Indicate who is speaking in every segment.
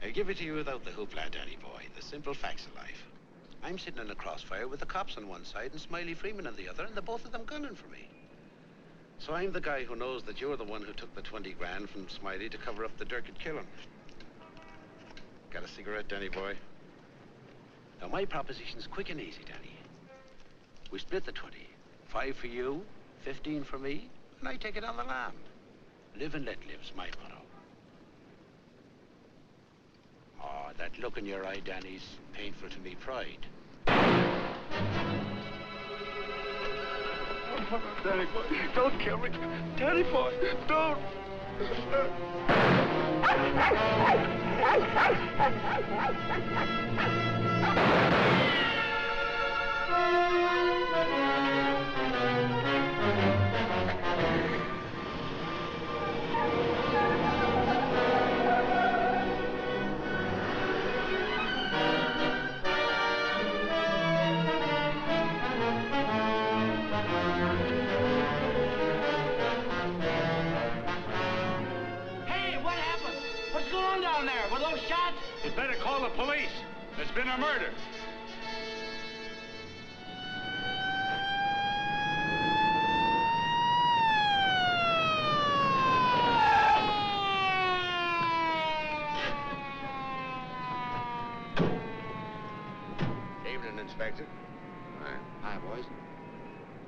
Speaker 1: I give it to you without the hoopla, Danny boy. The simple facts of life. I'm sitting in a crossfire with the cops on one side and Smiley Freeman on the other, and the both of them gunning for me. So I'm the guy who knows that you're the one who took the 20 grand from Smiley to cover up the dirt at Qualen. Got a cigarette, Danny boy? Now, my proposition's quick and easy, Danny. We split the 20. 5 for you, 15 for me, and I take it on the land. Live and let live's my motto. Oh, that look in your eye, Danny's painful to me pride.
Speaker 2: Danny boy, don't kill me. Danny boy, don't.
Speaker 3: You'd better call the police. There's been a murder.
Speaker 4: Evening, Inspector.
Speaker 5: Hi, boys.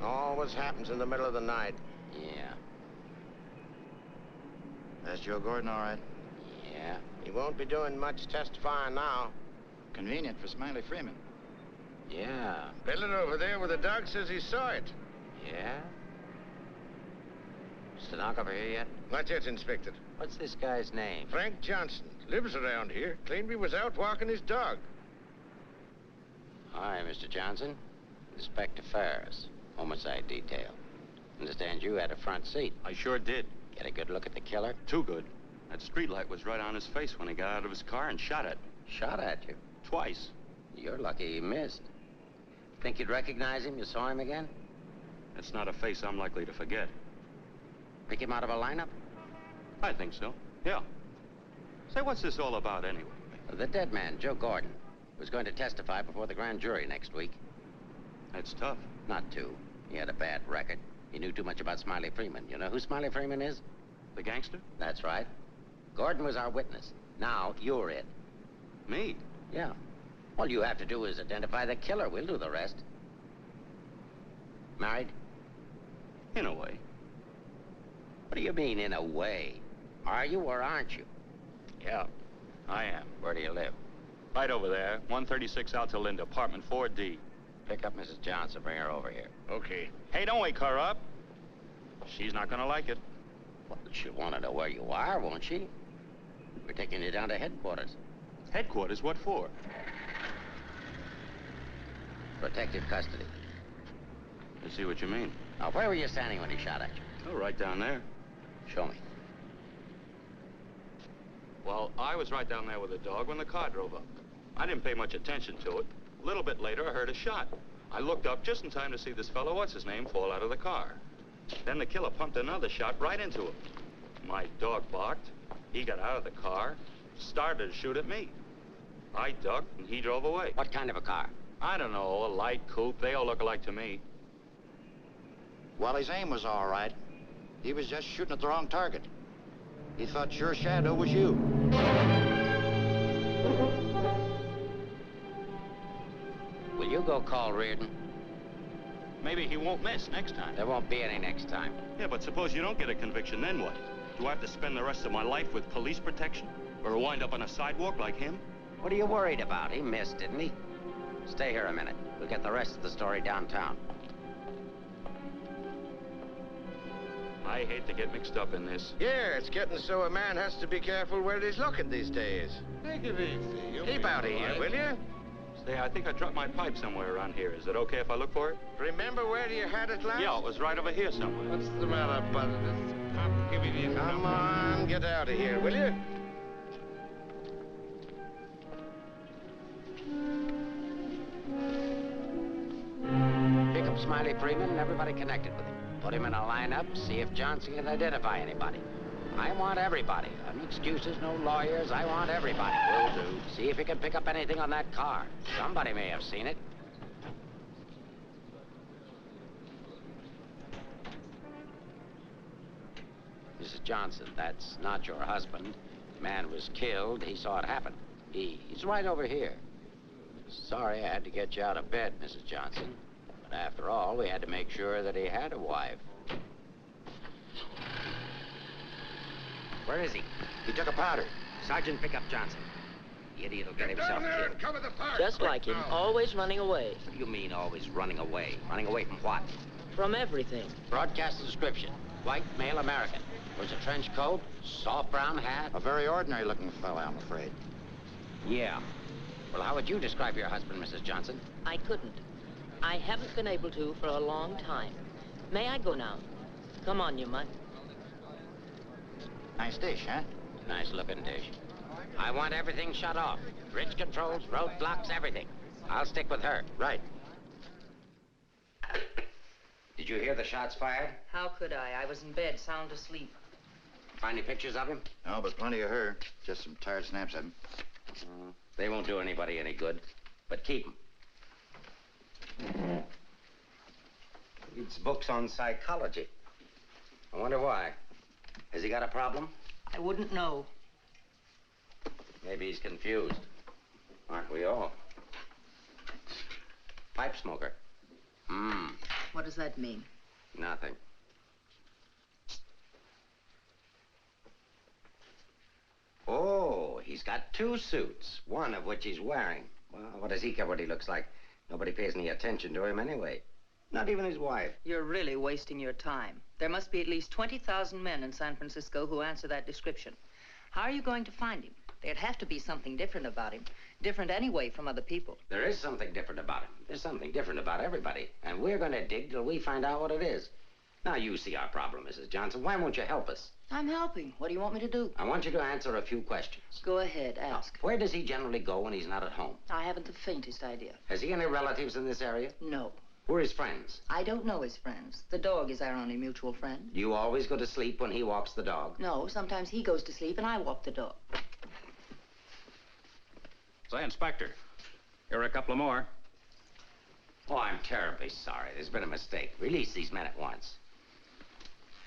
Speaker 4: Always happens in the middle of the night.
Speaker 5: Yeah.
Speaker 4: That's Joe Gordon, all right?
Speaker 5: Yeah.
Speaker 4: He won't be doing much testifying now.
Speaker 5: Convenient for Smiley Freeman. Yeah.
Speaker 4: Building over there where the dog says he saw it.
Speaker 5: Yeah? Stenographer here yet?
Speaker 4: Not yet, Inspector.
Speaker 5: What's this guy's name?
Speaker 4: Frank Johnson. Lives around here. Claimed he was out walking his dog.
Speaker 5: Hi, Mr. Johnson. Inspector Ferris, homicide detail. Understand you had a front seat.
Speaker 3: I sure did.
Speaker 5: Get a good look at the killer?
Speaker 3: Too good. That streetlight was right on his face when he got out of his car and shot at me.
Speaker 5: Shot at you?
Speaker 3: Twice.
Speaker 5: You're lucky he missed. Think you'd recognize him? You saw him again?
Speaker 3: That's not a face I'm likely to forget.
Speaker 5: Pick him out of a lineup?
Speaker 3: I think so, yeah. Say, what's this all about anyway?
Speaker 5: The dead man, Joe Gordon, was going to testify before the grand jury next week.
Speaker 3: That's tough.
Speaker 5: Not too. He had a bad record. He knew too much about Smiley Freeman. You know who Smiley Freeman is?
Speaker 3: The gangster?
Speaker 5: That's right. Gordon was our witness. Now, you're it.
Speaker 3: Me?
Speaker 5: Yeah. All you have to do is identify the killer. We'll do the rest. Married?
Speaker 3: In a way.
Speaker 5: What do you mean, in a way? Are you or aren't you?
Speaker 3: Yeah, I am.
Speaker 5: Where do you live?
Speaker 3: Right over there, 136 Alta Linda, apartment 4D.
Speaker 5: Pick up Mrs. Johnson. Bring her over here.
Speaker 4: Okay.
Speaker 3: Hey, don't wake her up. She's not gonna like it.
Speaker 5: Well, she'll want to know where you are, won't she? We're taking you down to headquarters.
Speaker 3: Headquarters? What for?
Speaker 5: Protective custody.
Speaker 3: I see what you mean.
Speaker 5: Now, where were you standing when he shot at you?
Speaker 3: Oh, right down there.
Speaker 5: Show me.
Speaker 3: Well, I was right down there with the dog when the car drove up. I didn't pay much attention to it. A little bit later, I heard a shot. I looked up just in time to see this fellow, what's-his-name, fall out of the car. Then the killer pumped another shot right into him. My dog barked. He got out of the car, started to shoot at me. I ducked, and he drove away.
Speaker 5: What kind of a car?
Speaker 3: I don't know, a light coupe. They all look alike to me.
Speaker 6: Well, his aim was all right. He was just shooting at the wrong target. He thought your shadow was you.
Speaker 5: Will you go call Reardon?
Speaker 3: Maybe he won't miss next time.
Speaker 5: There won't be any next time.
Speaker 3: Yeah, but suppose you don't get a conviction, then what? Do I have to spend the rest of my life with police protection? Or wind up on a sidewalk like him?
Speaker 5: What are you worried about? He missed, didn't he? Stay here a minute. We'll get the rest of the story downtown.
Speaker 3: I hate to get mixed up in this.
Speaker 4: Yeah, it's getting so a man has to be careful where he's looking these days.
Speaker 1: Take it easy.
Speaker 4: Keep out of here, will you?
Speaker 3: Say, I think I dropped my pipe somewhere around here. Is it okay if I look for it?
Speaker 4: Remember where you had it last?
Speaker 3: Yeah, it was right over here somewhere.
Speaker 1: What's the matter, bud? This cop giving you
Speaker 4: Come on, get out of here, will you?
Speaker 5: Pick up Smiley Freeman and everybody connected with him. Put him in a lineup, see if Johnson can identify anybody. I want everybody. No excuses, no lawyers. I want everybody.
Speaker 4: Will
Speaker 5: See if you can pick up anything on that car. Somebody may have seen it. Mrs. Johnson, that's not your husband. The man was killed. He saw it happen. He's right over here. Sorry I had to get you out of bed, Mrs. Johnson. But after all, we had to make sure that he had a wife. Where is he?
Speaker 6: He took a powder.
Speaker 5: Sergeant, pick up Johnson. The idiot will get himself killed.
Speaker 2: Cover the park.
Speaker 7: Just like him, always running away.
Speaker 5: What do you mean, always running away? Running away from what?
Speaker 7: From everything.
Speaker 5: Broadcast description. White, male American. Wears a trench coat, soft brown hat.
Speaker 6: A very ordinary-looking fella, I'm afraid.
Speaker 5: Yeah. Well, how would you describe your husband, Mrs. Johnson?
Speaker 7: I couldn't. I haven't been able to for a long time. May I go now? Come on, you mutt.
Speaker 6: Nice dish, huh?
Speaker 5: Nice looking dish. I want everything shut off. Bridge controls, roadblocks, everything. I'll stick with her.
Speaker 6: Right.
Speaker 5: Did you hear the shots fired?
Speaker 7: How could I? I was in bed, sound asleep.
Speaker 5: Find any pictures of him?
Speaker 6: No, but plenty of her. Just some tired snaps of him.
Speaker 5: They won't do anybody any good. But keep them. Reads books on psychology. I wonder why. Has he got a problem?
Speaker 7: I wouldn't know.
Speaker 5: Maybe he's confused. Aren't we all? Pipe smoker.
Speaker 7: What does that mean?
Speaker 5: Nothing. Oh, he's got 2 suits, one of which he's wearing. Well, what does he care what he looks like? Nobody pays any attention to him anyway. Not even his wife.
Speaker 7: You're really wasting your time. There must be at least 20,000 men in San Francisco who answer that description. How are you going to find him? There'd have to be something different about him. Different anyway from other people.
Speaker 5: There is something different about him. There's something different about everybody. And we're going to dig till we find out what it is. Now, you see our problem, Mrs. Johnson. Why won't you help us?
Speaker 7: I'm helping. What do you want me to do?
Speaker 5: I want you to answer a few questions.
Speaker 7: Go ahead, ask.
Speaker 5: Where does he generally go when he's not at home?
Speaker 7: I haven't the faintest idea.
Speaker 5: Has he any relatives in this area?
Speaker 7: No.
Speaker 5: Who are his friends?
Speaker 7: I don't know his friends. The dog is our only mutual friend.
Speaker 5: Do you always go to sleep when he walks the dog?
Speaker 7: No, sometimes he goes to sleep and I walk the dog.
Speaker 3: Say, Inspector, here are a couple of more.
Speaker 5: Oh, I'm terribly sorry. There's been a mistake. Release these men at once.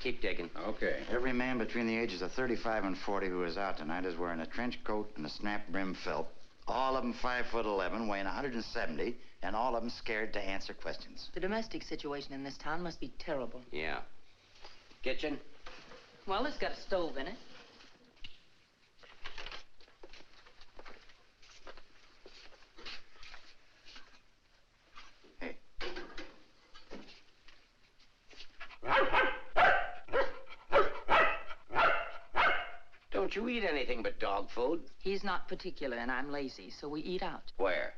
Speaker 5: Keep digging.
Speaker 3: Okay.
Speaker 6: Every man between the ages of 35 and 40 who is out tonight is wearing a trench coat and a snap-brim felt. All of them 5'11", weighing 170, and all of them scared to answer questions.
Speaker 7: The domestic situation in this town must be terrible.
Speaker 5: Yeah. Kitchen?
Speaker 7: Well, it's got a stove in it.
Speaker 6: Hey.
Speaker 5: Don't you eat anything but dog food?
Speaker 7: He's not particular and I'm lazy, so we eat out.
Speaker 5: Where?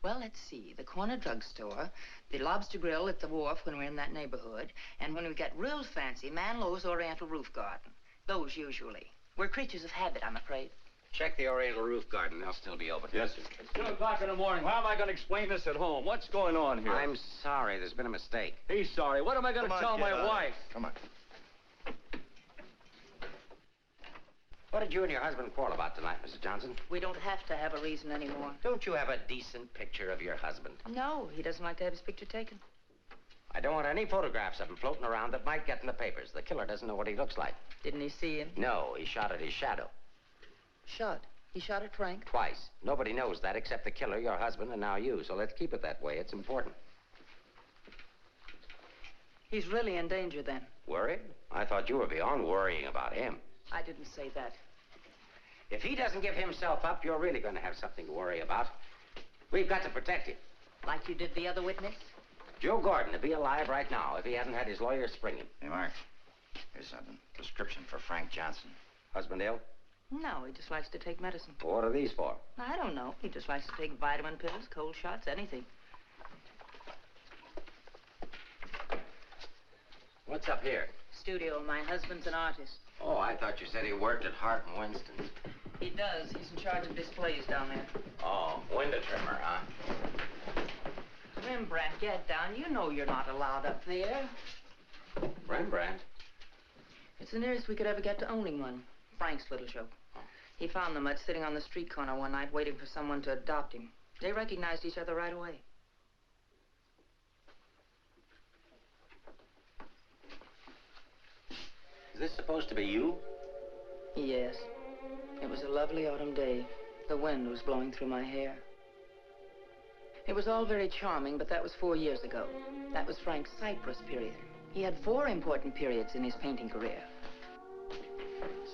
Speaker 7: Well, let's see. The corner drugstore, the lobster grill at the wharf when we're in that neighborhood, and when we get real fancy, Manlow's Oriental Roof Garden. Those usually. We're creatures of habit, I'm afraid.
Speaker 5: Check the Oriental Roof Garden. They'll still be open.
Speaker 3: Yes, sir. It's 2 o'clock in the morning. How am I going to explain this at home? What's going on here?
Speaker 5: I'm sorry. There's been a mistake.
Speaker 3: He's sorry. What am I going to tell my wife?
Speaker 6: Come on.
Speaker 5: What did you and your husband quarrel about tonight, Mrs. Johnson?
Speaker 7: We don't have to have a reason anymore.
Speaker 5: Don't you have a decent picture of your husband?
Speaker 7: No, he doesn't like to have his picture taken.
Speaker 5: I don't want any photographs of him floating around that might get in the papers. The killer doesn't know what he looks like.
Speaker 7: Didn't he see him?
Speaker 5: No, he shot at his shadow.
Speaker 7: Shot. He shot at Frank?
Speaker 5: Twice. Nobody knows that except the killer, your husband, and now you. So let's keep it that way. It's important.
Speaker 7: He's really in danger then.
Speaker 5: Worried? I thought you were beyond worrying about him.
Speaker 7: I didn't say that.
Speaker 5: If he doesn't give himself up, you're really going to have something to worry about. We've got to protect him.
Speaker 7: Like you did the other witness?
Speaker 5: Joe Gordon would be alive right now if he hadn't had his lawyer spring him.
Speaker 6: Hey, Mark. Here's something. Prescription for Frank Johnson.
Speaker 5: Husband ill?
Speaker 7: No, he just likes to take medicine.
Speaker 5: What are these for?
Speaker 7: I don't know. He just likes to take vitamin pills, cold shots, anything.
Speaker 5: What's up here?
Speaker 7: Studio. My husband's an artist.
Speaker 5: Oh, I thought you said he worked at Hart and Winston's.
Speaker 7: He does. He's in charge of displays down there.
Speaker 5: Oh, window trimmer, huh?
Speaker 7: Rembrandt, get down. You know you're not allowed up there.
Speaker 5: Rembrandt?
Speaker 7: It's the nearest we could ever get to owning one. Frank's little show. He found the mutt sitting on the street corner one night waiting for someone to adopt him. They recognized each other right away.
Speaker 5: Is this supposed to be you?
Speaker 7: Yes. It was a lovely autumn day. The wind was blowing through my hair. It was all very charming, but that was 4 years ago. That was Frank's Cyprus period. He had 4 important periods in his painting career.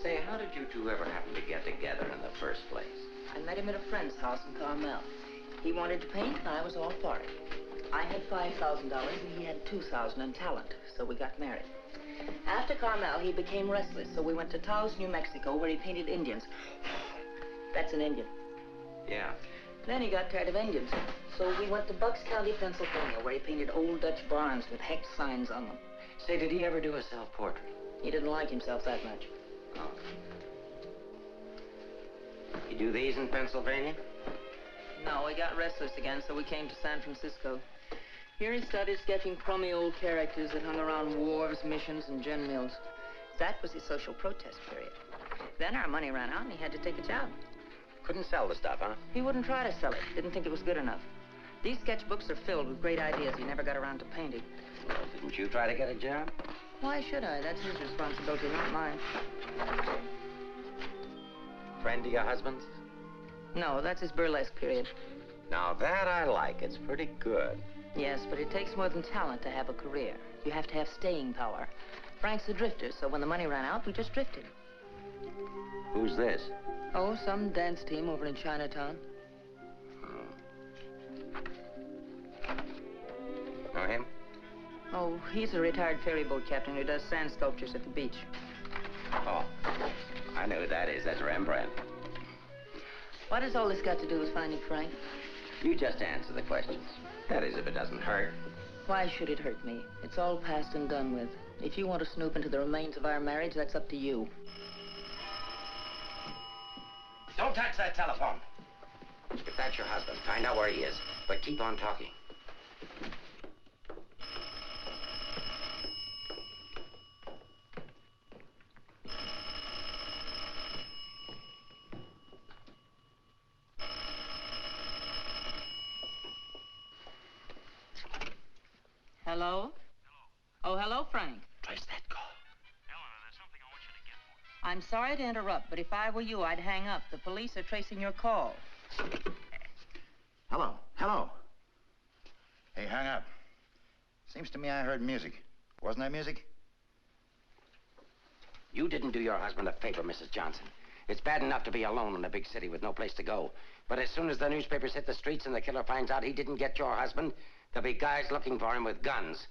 Speaker 5: Say, how did you two ever happen to get together in the first place?
Speaker 7: I met him at a friend's house in Carmel. He wanted to paint, and I was all for it. I had $5,000, and he had $2,000 in talent, so we got married. After Carmel, he became restless, so we went to Taos, New Mexico, where he painted Indians. That's an Indian.
Speaker 5: Yeah.
Speaker 7: Then he got tired of Indians, so we went to Bucks County, Pennsylvania, where he painted old Dutch barns with hex signs on them.
Speaker 5: Say, did he ever do a self-portrait?
Speaker 7: He didn't like himself that much.
Speaker 5: Oh. You do these in Pennsylvania?
Speaker 7: No, he got restless again, so we came to San Francisco. Here he started sketching crummy old characters that hung around wharves, missions, and gin mills. That was his social protest period. Then our money ran out, and he had to take a job.
Speaker 5: Couldn't sell the stuff, huh?
Speaker 7: He wouldn't try to sell it. Didn't think it was good enough. These sketchbooks are filled with great ideas he never got around to painting.
Speaker 5: Well, didn't you try to get a job?
Speaker 7: Why should I? That's his responsibility, not mine.
Speaker 5: Friend of your husband's?
Speaker 7: No, that's his burlesque period.
Speaker 5: Now that I like. It's pretty good.
Speaker 7: Yes, but it takes more than talent to have a career. You have to have staying power. Frank's a drifter, so when the money ran out, we just drifted.
Speaker 5: Who's this?
Speaker 7: Oh, some dance team over in Chinatown.
Speaker 5: Know him?
Speaker 7: Oh, he's a retired ferry boat captain who does sand sculptures at the beach.
Speaker 5: Oh, I know who that is. That's Rembrandt.
Speaker 7: What has all this got to do with finding Frank?
Speaker 5: You just answer the questions. That is, if it doesn't hurt.
Speaker 7: Why should it hurt me? It's all past and done with. If you want to snoop into the remains of our marriage, that's up to you.
Speaker 5: Don't touch that telephone. If that's your husband, find out where he is. But keep on talking.
Speaker 7: Hello? Oh, hello, Frank.
Speaker 5: Trace that call.
Speaker 2: Eleanor, there's something I want you to get for me.
Speaker 7: I'm sorry to interrupt, but if I were you, I'd hang up. The police are tracing your call.
Speaker 6: Hello, hello. Hey, hang up. Seems to me I heard music. Wasn't that music?
Speaker 5: You didn't do your husband a favor, Mrs. Johnson. It's bad enough to be alone in a big city with no place to go. But as soon as the newspapers hit the streets and the killer finds out he didn't get your husband, there'll be guys looking for him with guns.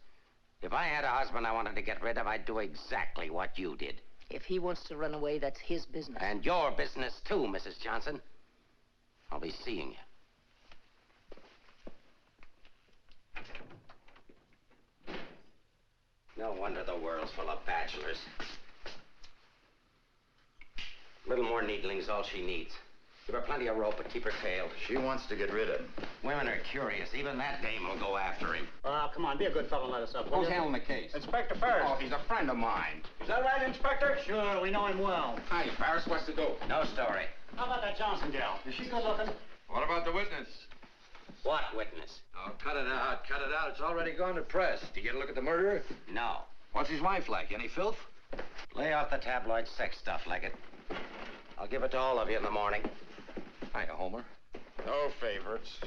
Speaker 5: If I had a husband I wanted to get rid of, I'd do exactly what you did.
Speaker 7: If he wants to run away, that's his business.
Speaker 5: And your business, too, Mrs. Johnson. I'll be seeing you. No wonder the world's full of bachelors. A little more needling's all she needs. Give her plenty of rope, but keep her tailed.
Speaker 6: She wants to get rid of him.
Speaker 5: Women are curious. Even that dame will go after him.
Speaker 8: Come on, be a good fellow and let us up, will
Speaker 3: Who's
Speaker 8: you?
Speaker 3: handling the case?
Speaker 8: Inspector Ferris.
Speaker 3: Oh, he's a friend of mine.
Speaker 8: Is that right, Inspector? Sure, we know him well.
Speaker 3: Hi, Paris. What's the dope?
Speaker 5: No story.
Speaker 8: How about that Johnson gal? Is she good looking?
Speaker 3: What about the witness?
Speaker 5: What witness?
Speaker 9: Oh, cut it out, cut it out. It's already gone to press. Did you get a look at the murderer?
Speaker 5: No.
Speaker 3: What's his wife like? Any filth?
Speaker 5: Lay off the tabloid sex stuff, Leggett. I'll give it to all of you in the morning.
Speaker 3: Hiya, Homer.
Speaker 6: No favorites.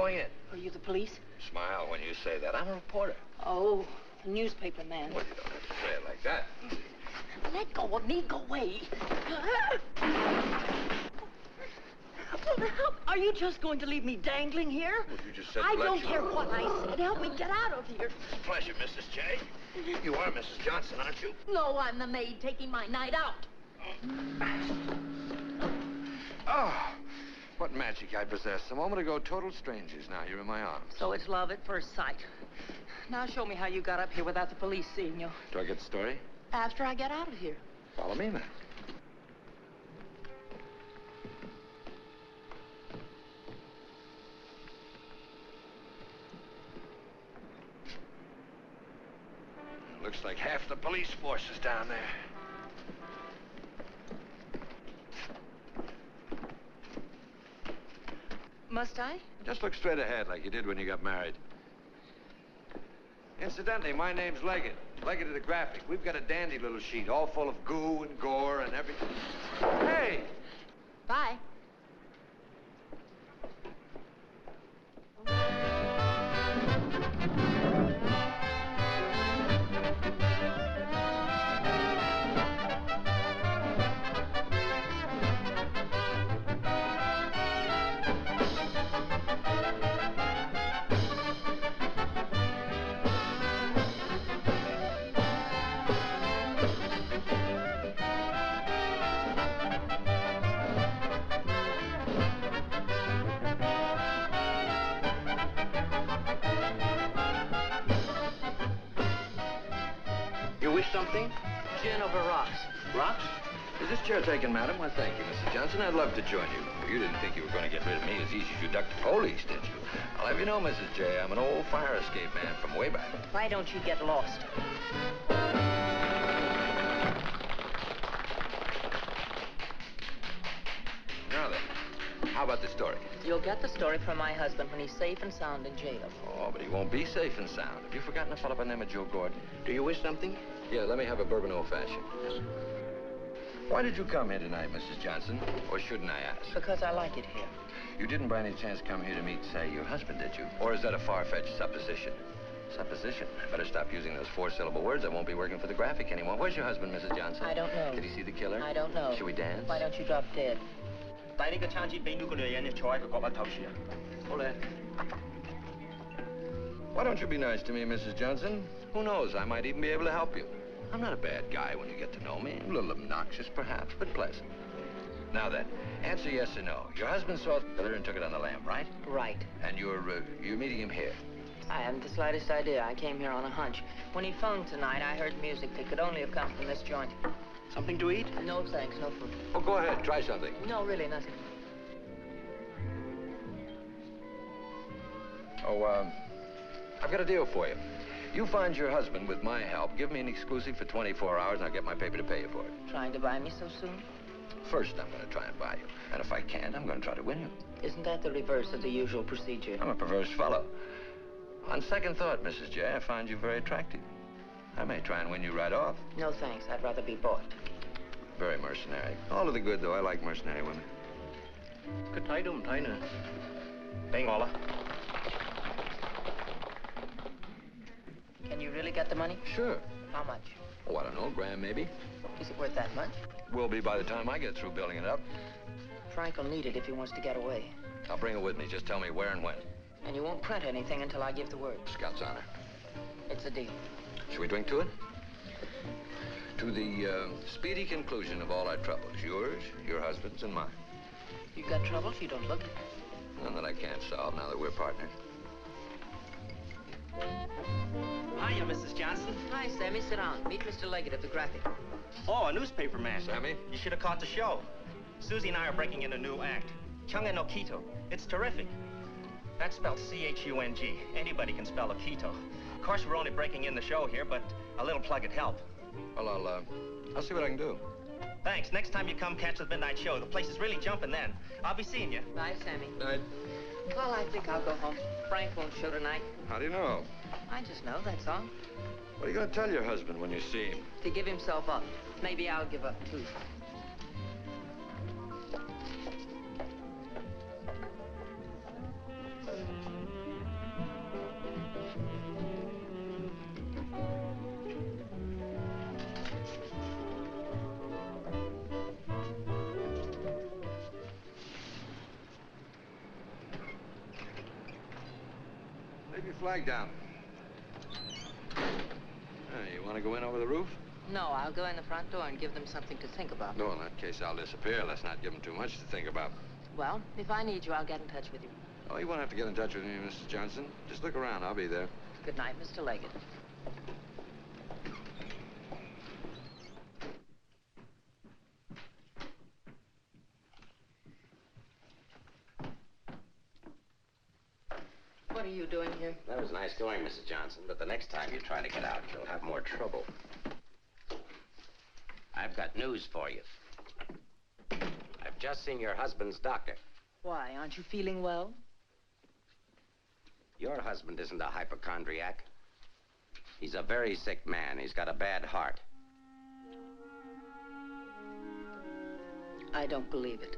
Speaker 9: going in.
Speaker 7: Are you the police?
Speaker 9: Smile when you say that. I'm a reporter.
Speaker 7: Oh, a newspaper man.
Speaker 9: Well, you don't have to say it like that.
Speaker 7: Let go of me. Go away. Are you just going to leave me dangling here?
Speaker 9: Well, you just said
Speaker 7: I
Speaker 9: to let
Speaker 7: don't
Speaker 9: you-
Speaker 7: care what I said. Help me get out of here.
Speaker 9: It's a pleasure, Mrs. J. You are Mrs. Johnson, aren't you?
Speaker 7: No, I'm the maid taking my night out.
Speaker 9: Oh, what magic I possess. A moment ago, total strangers. Now you're in my arms.
Speaker 7: So it's love at first sight. Now show me how you got up here without the police seeing you.
Speaker 9: Do I get the story?
Speaker 7: After I get out of here.
Speaker 9: Follow me, then. Looks like half the police force is down there.
Speaker 7: Must I?
Speaker 9: Just look straight ahead like you did when you got married. Incidentally, my name's Leggett. Leggett of the Graphic. We've got a dandy little sheet, all full of goo and gore and everything. Hey!
Speaker 7: Bye.
Speaker 9: You wish something?
Speaker 7: Gin over rocks.
Speaker 9: Rocks? Is this chair taken, madam? Why, thank you, Mrs. Johnson. I'd love to join you. You didn't think you were going to get rid of me as easy as you ducked the police, did you? I'll have you know, Mrs. J, I'm an old fire escape man from way back.
Speaker 7: Why don't you get lost?
Speaker 9: Now then, how about the story?
Speaker 7: You'll get the story from my husband when he's safe and sound in jail.
Speaker 9: Oh, but he won't be safe and sound. Have you forgotten a fellow by the name of Joe Gordon?
Speaker 8: Do you wish something?
Speaker 9: Yeah, let me have a bourbon old-fashioned. Why did you come here tonight, Mrs. Johnson? Or shouldn't I ask?
Speaker 7: Because I like it here.
Speaker 9: You didn't by any chance come here to meet, say, your husband, did you? Or is that a far-fetched supposition? Supposition? I better stop using those four-syllable words. I won't be working for the Graphic anymore. Where's your husband, Mrs. Johnson?
Speaker 7: I don't know.
Speaker 9: Did he see the killer?
Speaker 7: I don't know.
Speaker 9: Should we dance?
Speaker 7: Why don't you drop dead?
Speaker 8: 帶呢個餐紙俾呢個女人坐喺個角落頭處啊！好咧。
Speaker 9: Why don't you be nice to me, Mrs. Johnson? Who knows? I might even be able to help you. I'm not a bad guy when you get to know me. A little obnoxious, perhaps, but pleasant. Now then, answer yes or no. Your husband saw the killer and took it on the lam, right?
Speaker 7: Right.
Speaker 9: And you're meeting him here.
Speaker 7: I haven't the slightest idea. I came here on a hunch. When he phoned tonight, I heard music that could only have come from this joint.
Speaker 8: Something to eat?
Speaker 7: No, thanks. No food.
Speaker 9: Well, go ahead. Try something.
Speaker 7: No, really, nothing.
Speaker 9: Oh, I've got a deal for you. You find your husband with my help. Give me an exclusive for 24 hours, and I'll get my paper to pay you for it.
Speaker 7: Trying to buy me so soon?
Speaker 9: First, I'm going to try and buy you. And if I can't, I'm going to try to win you.
Speaker 7: Isn't that the reverse of the usual procedure?
Speaker 9: I'm a perverse fellow. On second thought, Mrs. J, I find you very attractive. I may try and win you right off.
Speaker 7: No, thanks. I'd rather be bought.
Speaker 9: Very mercenary. All to the good, though. I like mercenary women.
Speaker 8: 佢睇都唔睇呢？俾我啦。
Speaker 7: Can you really get the money?
Speaker 9: Sure.
Speaker 7: How much?
Speaker 9: Oh, I don't know, grand maybe.
Speaker 7: Is it worth that much?
Speaker 9: Will be by the time I get through building it up.
Speaker 7: Frank will need it if he wants to get away.
Speaker 9: I'll bring it with me. Just tell me where and when.
Speaker 7: And you won't print anything until I give the word.
Speaker 9: Scout's honor.
Speaker 7: It's a deal.
Speaker 9: Should we drink to it? To the speedy conclusion of all our troubles. Yours, your husband's, and mine.
Speaker 7: You got troubles? You don't look it.
Speaker 9: None that I can't solve now that we're partners.
Speaker 8: Hiya, Mrs. Johnson.
Speaker 7: Hi, Sammy. Sit down. Meet Mr. Leggett of the Graphic.
Speaker 8: Oh, a newspaper man.
Speaker 9: Sammy?
Speaker 8: You should have caught the show. Susie and I are breaking in a new act. Chunga no Quito. It's terrific. That's spelled C-H-U-N-G. Anybody can spell Quito. Of course, we're only breaking in the show here, but a little plug would help.
Speaker 9: Well, I'll see what I can do.
Speaker 8: Thanks. Next time you come catch the midnight show, the place is really jumping then. I'll be seeing you.
Speaker 7: Bye, Sammy.
Speaker 9: Night.
Speaker 7: Well, I think I'll go home. Frank won't show tonight.
Speaker 9: How do you know?
Speaker 7: I just know, that's all.
Speaker 9: What are you going to tell your husband when you see him?
Speaker 7: To give himself up. Maybe I'll give up, too.
Speaker 9: flag down. You want to go in over the roof?
Speaker 7: No, I'll go in the front door and give them something to think about.
Speaker 9: No, in that case, I'll disappear. Let's not give them too much to think about.
Speaker 7: Well, if I need you, I'll get in touch with you.
Speaker 9: Oh, you won't have to get in touch with me, Mrs. Johnson. Just look around. I'll be there.
Speaker 7: Good night, Mr. Leggett. What are you doing here?
Speaker 5: That was nice going, Mrs. Johnson, but the next time you try to get out, you'll have more trouble. I've got news for you. I've just seen your husband's doctor.
Speaker 7: Why, aren't you feeling well?
Speaker 5: Your husband isn't a hypochondriac. He's a very sick man. He's got a bad heart.
Speaker 7: I don't believe it.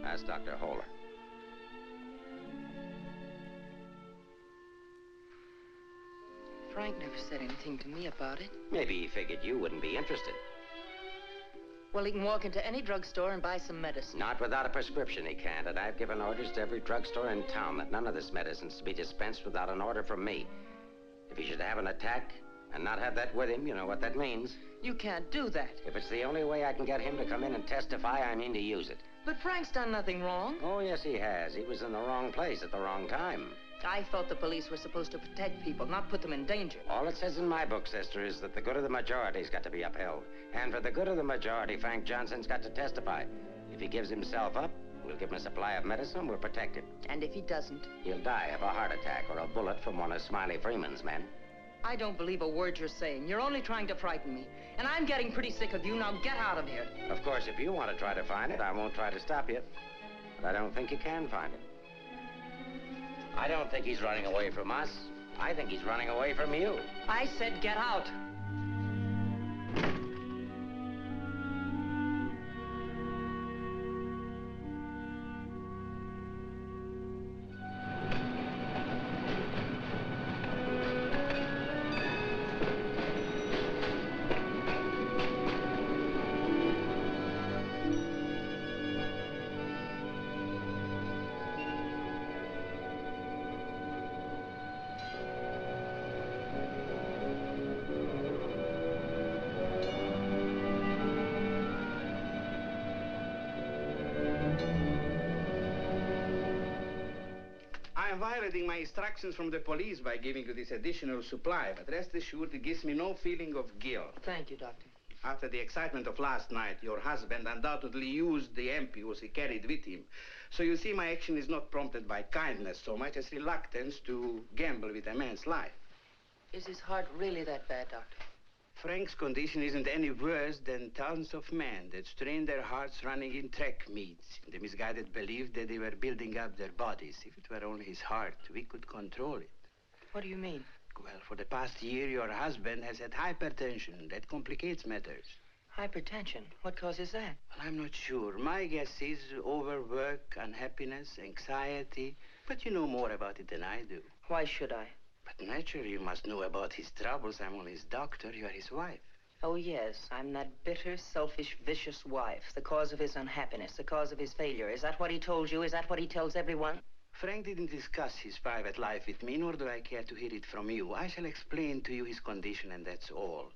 Speaker 5: Ask Dr. Holler.
Speaker 7: Frank never said anything to me about it.
Speaker 5: Maybe he figured you wouldn't be interested.
Speaker 7: Well, he can walk into any drugstore and buy some medicine.
Speaker 5: Not without a prescription, he can't. And I've given orders to every drugstore in town that none of this medicine's to be dispensed without an order from me. If he should have an attack and not have that with him, you know what that means.
Speaker 7: You can't do that.
Speaker 5: If it's the only way I can get him to come in and testify, I mean to use it.
Speaker 7: But Frank's done nothing wrong.
Speaker 5: Oh, yes, he has. He was in the wrong place at the wrong time.
Speaker 7: I thought the police were supposed to protect people, not put them in danger.
Speaker 5: All it says in my book, sister, is that the good of the majority's got to be upheld. And for the good of the majority, Frank Johnson's got to testify. If he gives himself up, we'll give him a supply of medicine, we'll protect him.
Speaker 7: And if he doesn't?
Speaker 5: He'll die of a heart attack or a bullet from one of Smiley Freeman's men.
Speaker 7: I don't believe a word you're saying. You're only trying to frighten me. And I'm getting pretty sick of you. Now get out of here.
Speaker 5: Of course, if you want to try to find it, I won't try to stop you. But I don't think you can find it. I don't think he's running away from us. I think he's running away from you.
Speaker 7: I said get out.
Speaker 1: I am violating my instructions from the police by giving you this additional supply, but rest assured it gives me no feeling of guilt.
Speaker 7: Thank you, Doctor.
Speaker 1: After the excitement of last night, your husband undoubtedly used the ampules he carried with him. So you see, my action is not prompted by kindness so much as reluctance to gamble with a man's life.
Speaker 7: Is his heart really that bad, Doctor?
Speaker 1: Frank's condition isn't any worse than thousands of men that strain their hearts running in track meets in the misguided belief that they were building up their bodies. If it were only his heart, we could control it.
Speaker 7: What do you mean?
Speaker 1: Well, for the past year, your husband has had hypertension. That complicates matters.
Speaker 7: Hypertension? What causes that?
Speaker 1: Well, I'm not sure. My guess is overwork, unhappiness, anxiety. But you know more about it than I do.
Speaker 7: Why should I?
Speaker 1: But naturally, you must know about his troubles. I'm only his doctor. You are his wife.
Speaker 7: Oh, yes. I'm that bitter, selfish, vicious wife. The cause of his unhappiness, the cause of his failure. Is that what he told you? Is that what he tells everyone?
Speaker 1: Frank didn't discuss his private life with me, nor do I care to hear it from you. I shall explain to you his condition, and that's all.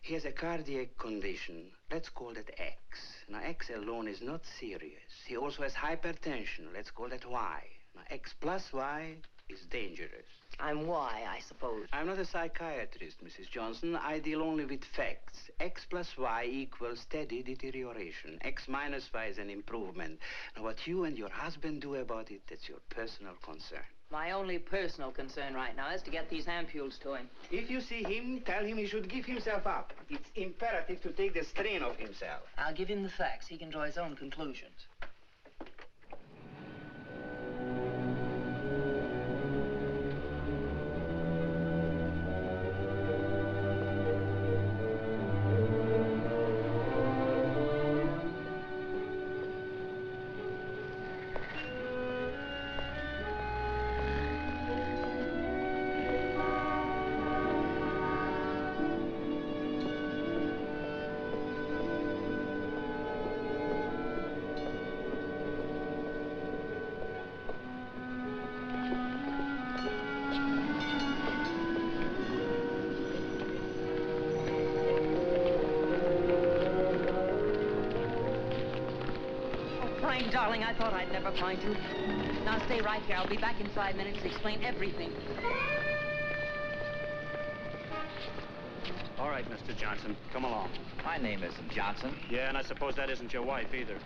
Speaker 1: He has a cardiac condition. Let's call that X. Now, X alone is not serious. He also has hypertension. Let's call that Y. Now, X plus Y is dangerous.
Speaker 7: I'm Y, I suppose.
Speaker 1: I'm not a psychiatrist, Mrs. Johnson. I deal only with facts. X plus Y equals steady deterioration. X minus Y is an improvement. Now, what you and your husband do about it, that's your personal concern.
Speaker 7: My only personal concern right now is to get these ampules to him.
Speaker 1: If you see him, tell him he should give himself up. It's imperative to take the strain off himself.
Speaker 7: I'll give him the facts. He can draw his own conclusions. Frank, darling, I thought I'd never find you. Now stay right here. I'll be back in 5 minutes to explain everything.
Speaker 10: All right, Mr. Johnson, come along.
Speaker 11: My name isn't Johnson.
Speaker 10: Yeah, and I suppose that isn't your wife either.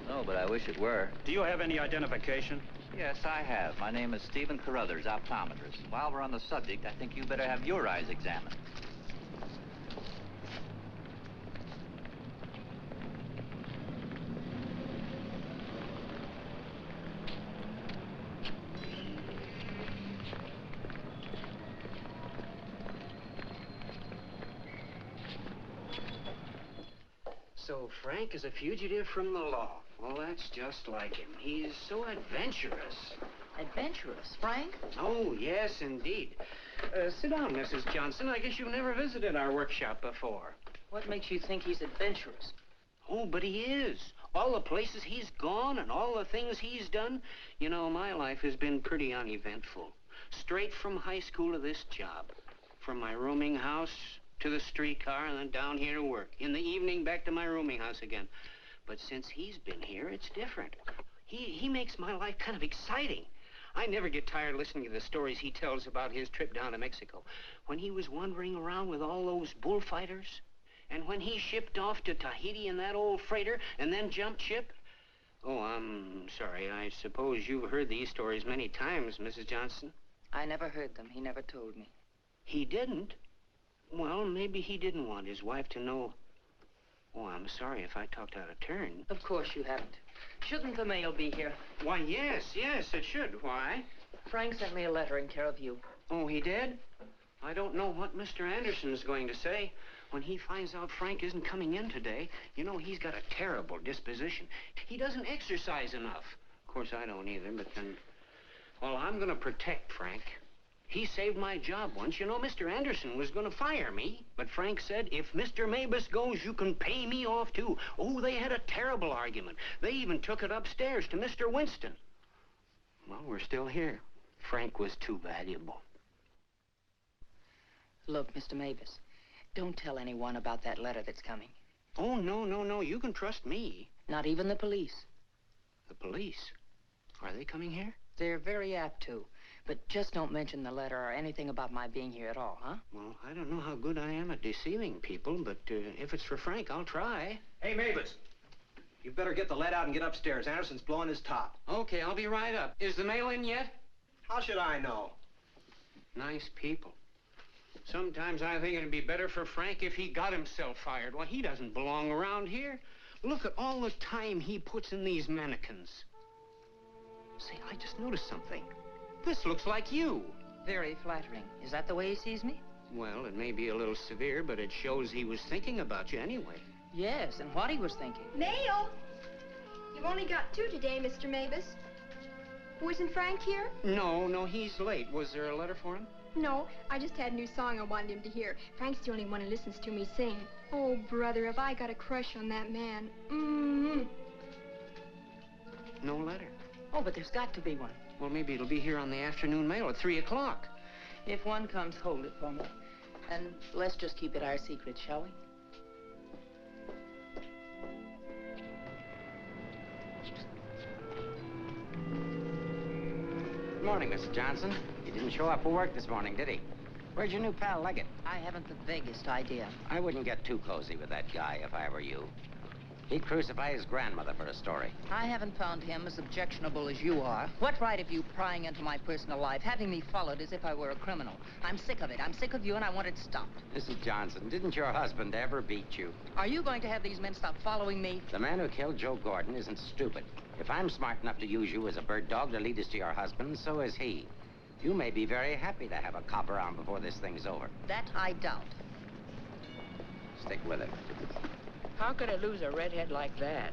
Speaker 11: No, but I wish it were.
Speaker 10: Do you have any identification?
Speaker 11: Yes, I have. My name is Stephen Carruthers, optometrist. While we're on the subject, I think you better have your eyes examined.
Speaker 12: So Frank is a fugitive from the law. Well, that's just like him. He's so adventurous.
Speaker 7: Adventurous, Frank?
Speaker 12: Oh, yes, indeed. Sit down, Mrs. Johnson. I guess you've never visited our workshop before.
Speaker 7: What makes you think he's adventurous?
Speaker 12: Oh, but he is. All the places he's gone and all the things he's done. You know, my life has been pretty uneventful. Straight from high school to this job. From my rooming house to the streetcar and then down here to work. In the evening, back to my rooming house again. But since he's been here, it's different. He makes my life kind of exciting. I never get tired listening to the stories he tells about his trip down to Mexico. When he was wandering around with all those bullfighters. And when he shipped off to Tahiti in that old freighter and then jumped ship. Oh, I'm sorry. I suppose you've heard these stories many times, Mrs. Johnson.
Speaker 7: I never heard them. He never told me.
Speaker 12: He didn't? Well, maybe he didn't want his wife to know. Oh, I'm sorry if I talked out of turn.
Speaker 7: Of course you haven't. Shouldn't the mail be here?
Speaker 12: Why, yes, it should. Why?
Speaker 7: Frank sent me a letter in care of you.
Speaker 12: Oh, he did? I don't know what Mr. Anderson's going to say. When he finds out Frank isn't coming in today, you know, he's got a terrible disposition. He doesn't exercise enough. Of course, I don't either, but then... Well, I'm going to protect Frank. He saved my job once. You know, Mr. Anderson was going to fire me. But Frank said, if Mr. Mavis goes, you can pay me off, too. Oh, they had a terrible argument. They even took it upstairs to Mr. Winston. Well, we're still here. Frank was too valuable.
Speaker 7: Look, Mr. Mavis, don't tell anyone about that letter that's coming.
Speaker 12: Oh, no. You can trust me.
Speaker 7: Not even the police.
Speaker 12: The police? Are they coming here?
Speaker 7: They're very apt to. But just don't mention the letter or anything about my being here at all, huh?
Speaker 12: Well, I don't know how good I am at deceiving people, but if it's for Frank, I'll try.
Speaker 13: Hey, Mavis. You better get the lead out and get upstairs. Anderson's blowing his top.
Speaker 12: Okay, I'll be right up. Is the mail in yet?
Speaker 13: How should I know?
Speaker 12: Nice people. Sometimes I think it'd be better for Frank if he got himself fired. Well, he doesn't belong around here. Look at all the time he puts in these mannequins. Say, I just noticed something. This looks like you.
Speaker 7: Very flattering. Is that the way he sees me?
Speaker 12: Well, it may be a little severe, but it shows he was thinking about you anyway.
Speaker 7: Yes, and what he was thinking.
Speaker 14: Mail! You've only got 2 today, Mr. Mavis. Wasn't Frank here?
Speaker 12: No, he's late. Was there a letter for him?
Speaker 14: No, I just had a new song I wanted him to hear. Frank's the only one who listens to me sing. Oh, brother, have I got a crush on that man.
Speaker 12: No letter.
Speaker 7: Oh, but there's got to be one.
Speaker 12: Well, maybe it'll be here on the afternoon mail at 3 o'clock.
Speaker 7: If one comes, hold it for me. And let's just keep it our secret, shall we?
Speaker 5: Good morning, Mr. Johnson. He didn't show up for work this morning, did he? Where's your new pal, Elliott?
Speaker 7: I haven't the vaguest idea.
Speaker 5: I wouldn't get too cozy with that guy if I were you. He'd crucify his grandmother for a story.
Speaker 7: I haven't found him as objectionable as you are. What right have you prying into my personal life, having me followed as if I were a criminal? I'm sick of it. I'm sick of you, and I want it stopped.
Speaker 5: Mrs. Johnson, didn't your husband ever beat you?
Speaker 7: Are you going to have these men stop following me?
Speaker 5: The man who killed Joe Gordon isn't stupid. If I'm smart enough to use you as a bird dog to lead us to your husband, so is he. You may be very happy to have a cop around before this thing's over.
Speaker 7: That I doubt.
Speaker 5: Stick with it.
Speaker 7: How could I lose a redhead like that?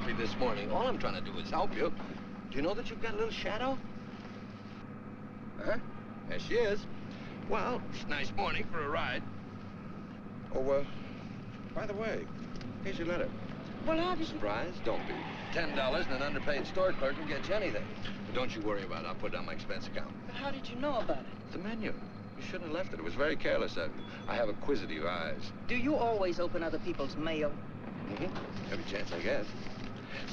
Speaker 9: coffee this morning. All I'm trying to do is help you. Do you know that you've got a little shadow? Huh? There she is. Well, it's a nice morning for a ride. Oh, by the way, here's your letter.
Speaker 7: Well, how did you...
Speaker 9: Surprise? Don't be. $10 and an underpaid store clerk can get you anything. But don't you worry about it. I'll put it on my expense account.
Speaker 7: But how did you know about it?
Speaker 9: The menu. You shouldn't have left it. It was very careless of you. I have inquisitive eyes.
Speaker 7: Do you always open other people's mail?
Speaker 9: Mm-hmm. Every chance I get.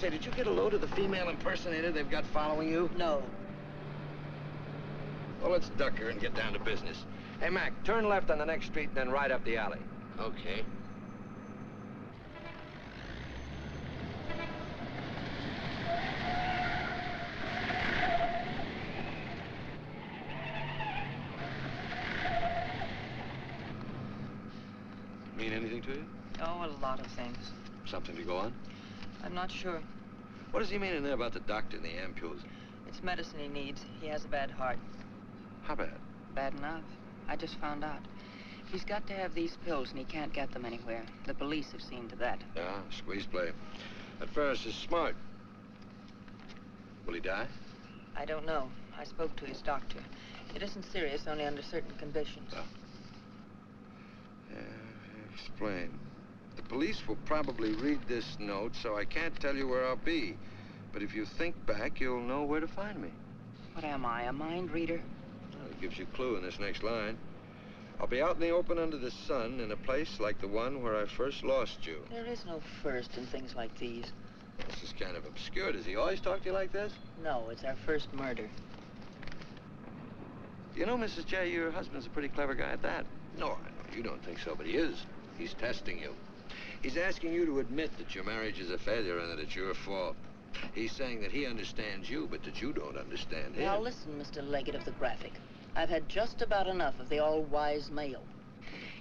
Speaker 9: Say, did you get a load of the female impersonator they've got following you?
Speaker 7: No.
Speaker 9: Well, let's duck her and get down to business. Hey, Mac, turn left on the next street and then right up the alley.
Speaker 5: Okay.
Speaker 9: Mean anything to you?
Speaker 7: Oh, a lot of things.
Speaker 9: Something to go on?
Speaker 7: I'm not sure.
Speaker 9: What does he mean in there about the doctor and the ampules?
Speaker 7: It's medicine he needs. He has a bad heart.
Speaker 9: How bad?
Speaker 7: Bad enough. I just found out. He's got to have these pills, and he can't get them anywhere. The police have seen to that.
Speaker 9: Yeah, squeeze play. That Ferris is smart. Will he die?
Speaker 7: I don't know. I spoke to his doctor. It isn't serious, only under certain conditions.
Speaker 9: Oh. Yeah, explain. The police will probably read this note, so I can't tell you where I'll be. But if you think back, you'll know where to find me.
Speaker 7: What am I, a mind reader?
Speaker 9: Well, it gives you a clue in this next line. I'll be out in the open under the sun in a place like the one where I first lost you.
Speaker 7: There is no first in things like these.
Speaker 9: This is kind of obscure. Does he always talk to you like this?
Speaker 7: No, it's our first murder.
Speaker 9: You know, Mrs. J, your husband's a pretty clever guy at that. No, I know you don't think so, but he is. He's testing you. He's asking you to admit that your marriage is a failure and that it's your fault. He's saying that he understands you, but that you don't understand him.
Speaker 7: Now listen, Mr. Leggett of the Graphic. I've had just about enough of the all-wise male.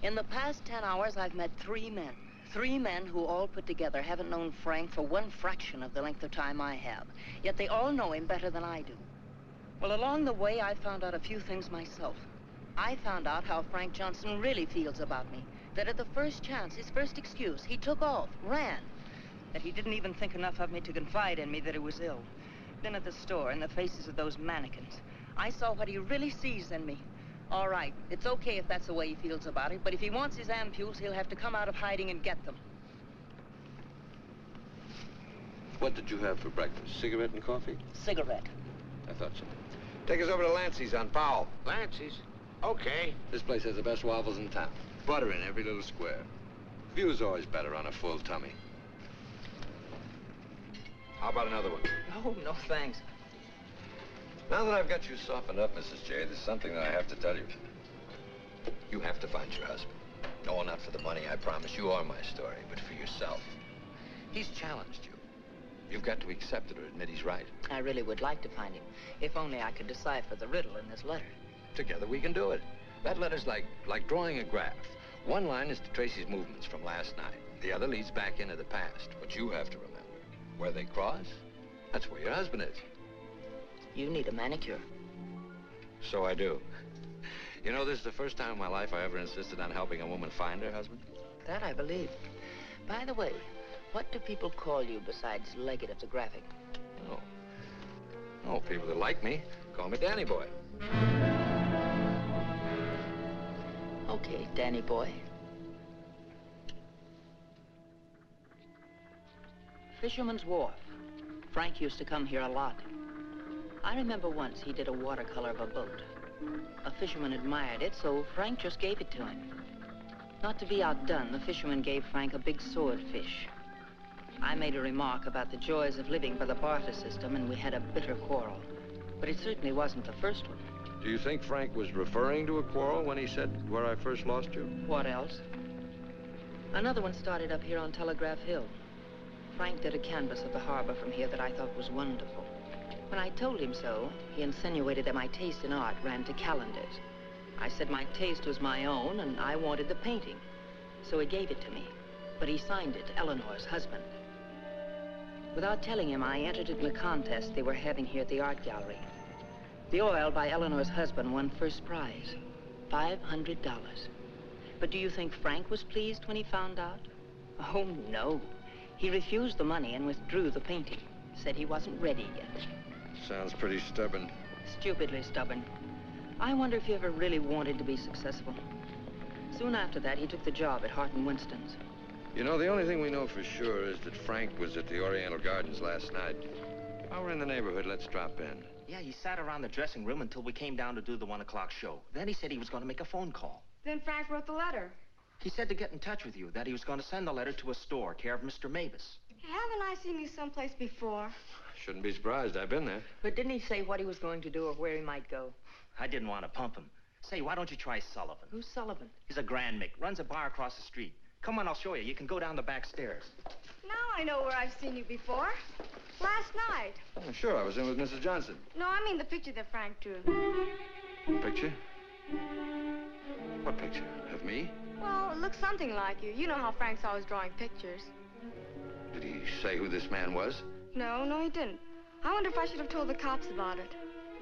Speaker 7: In the past 10 hours, I've met 3 men. 3 men who all put together haven't known Frank for 1 fraction of the length of time I have. Yet they all know him better than I do. Well, along the way, I found out a few things myself. I found out how Frank Johnson really feels about me. That at the first chance, his first excuse, he took off, ran. That he didn't even think enough of me to confide in me that he was ill. Then at the store, in the faces of those mannequins, I saw what he really sees in me. All right, it's okay if that's the way he feels about it, but if he wants his ampules, he'll have to come out of hiding and get them.
Speaker 9: What did you have for breakfast? Cigarette and coffee?
Speaker 7: Cigarette.
Speaker 9: I thought so. Take us over to Lancey's on Powell.
Speaker 5: Lancey's? Okay.
Speaker 9: This place has the best waffles in town. Butter in every little square. View's always better on a full tummy. How about another one?
Speaker 7: Oh, no, thanks.
Speaker 9: Now that I've got you softened up, Mrs. J, there's something that I have to tell you. You have to find your husband. No, not for the money, I promise you, or my story, but for yourself. He's challenged you. You've got to accept it or admit he's right.
Speaker 7: I really would like to find him, if only I could decipher the riddle in this letter.
Speaker 9: Together we can do it. That letter's like drawing a graph. One line is to trace his movements from last night. The other leads back into the past. What you have to remember, where they cross, that's where your husband is.
Speaker 7: You need a manicure.
Speaker 9: So I do. You know, this is the first time in my life I ever insisted on helping a woman find her husband.
Speaker 7: That I believe. By the way, what do people call you besides Leggett of the Graphic?
Speaker 9: Oh, people that like me call me Danny Boy.
Speaker 7: Okay, Danny Boy. Fisherman's Wharf. Frank used to come here a lot. I remember once he did a watercolor of a boat. A fisherman admired it, so Frank just gave it to him. Not to be outdone, the fisherman gave Frank a big swordfish. I made a remark about the joys of living by the barter system, and we had a bitter quarrel. But it certainly wasn't the first one.
Speaker 9: Do you think Frank was referring to a quarrel when he said, where I first lost you?
Speaker 7: What else? Another one started up here on Telegraph Hill. Frank did a canvas of the harbor from here that I thought was wonderful. When I told him so, he insinuated that my taste in art ran to calendars. I said my taste was my own, and I wanted the painting. So he gave it to me, but he signed it, Eleanor's husband. Without telling him, I entered it in a contest they were having here at the art gallery. The oil by Eleanor's husband won first prize, $500. But do you think Frank was pleased when he found out? Oh, no. He refused the money and withdrew the painting. Said he wasn't ready yet.
Speaker 9: Sounds pretty stubborn.
Speaker 7: Stupidly stubborn. I wonder if he ever really wanted to be successful. Soon after that, he took the job at Hart & Winston's.
Speaker 9: You know, the only thing we know for sure is that Frank was at the Oriental Gardens last night. While we're in the neighborhood, let's drop in.
Speaker 8: Yeah, he sat around the dressing room until we came down to do the 1 o'clock show. Then he said he was going to make a phone call.
Speaker 14: Then Frank wrote the letter.
Speaker 8: He said to get in touch with you, that he was going to send the letter to a store, care of Mr. Mavis.
Speaker 14: Haven't I seen you someplace before?
Speaker 9: Shouldn't be surprised. I've been there.
Speaker 7: But didn't he say what he was going to do or where he might go?
Speaker 8: I didn't want to pump him. Say, why don't you try Sullivan?
Speaker 7: Who's Sullivan?
Speaker 8: He's a Grand Mick, runs a bar across the street. Come on, I'll show you. You can go down the back stairs.
Speaker 14: Now I know where I've seen you before. Last night.
Speaker 9: Oh, sure, I was in with Mrs. Johnson.
Speaker 14: No, I mean the picture that Frank drew.
Speaker 9: Picture? What picture? Of me?
Speaker 14: Well, it looks something like you. You know how Frank's always drawing pictures.
Speaker 9: Did he say who this man was?
Speaker 14: No, he didn't. I wonder if I should have told the cops about it.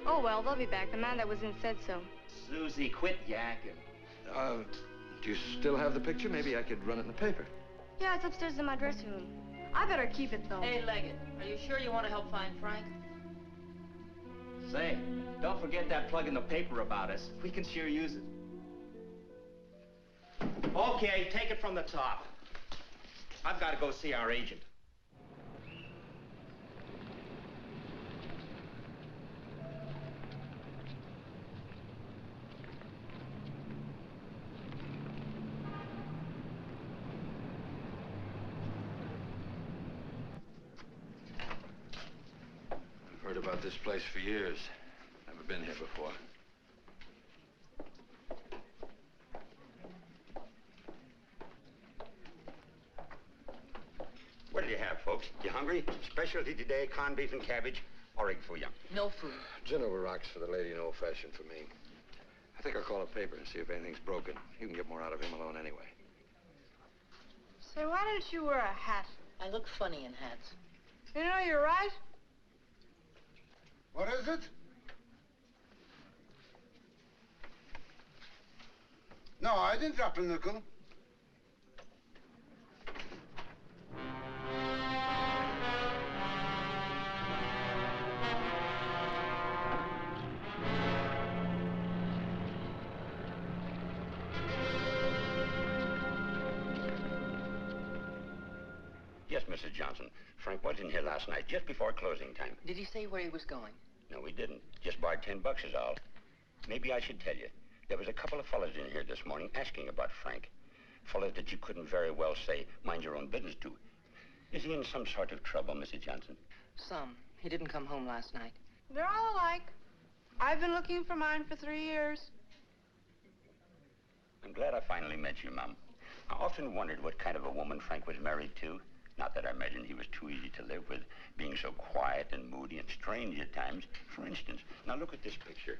Speaker 14: Oh, well, they'll be back. The man that was in said so.
Speaker 8: Susie, quit yakking.
Speaker 9: Do you still have the picture? Maybe I could run it in the paper.
Speaker 14: Yeah, it's upstairs in my dressing room. I better keep it, though.
Speaker 7: Hey, Leggett, are you sure you want to help find Frank?
Speaker 8: Say, don't forget that plug in the paper about us. We can sure use it. Okay, take it from the top. I've got to go see our agent.
Speaker 9: I've heard about this place for years. Never been here before.
Speaker 15: What do you have, folks? You hungry? Specialty today, corned beef and cabbage, or egg foo young.
Speaker 7: No food.
Speaker 9: Gin over rocks for the lady and old-fashioned for me. I think I'll call a paper and see if anything's broken. You can get more out of him alone anyway.
Speaker 14: Say, why don't you wear a hat?
Speaker 7: I look funny in hats.
Speaker 14: You know, you're right.
Speaker 16: What is it? No, I didn't drop a nickel.
Speaker 15: Yes, Mrs. Johnson. Frank was in here last night, just before closing time.
Speaker 7: Did he say where he was going?
Speaker 15: No, he didn't. Just borrowed $10 is all. Maybe I should tell you. There was a couple of fellas in here this morning asking about Frank. Fellas that you couldn't very well say, mind your own business to. Is he in some sort of trouble, Mrs. Johnson?
Speaker 7: Some. He didn't come home last night.
Speaker 14: They're all alike. I've been looking for mine for 3 years.
Speaker 15: I'm glad I finally met you, Mom. I often wondered what kind of a woman Frank was married to. Not that I imagined he was too easy to live with, being so quiet and moody and strange at times. For instance, now look at this picture.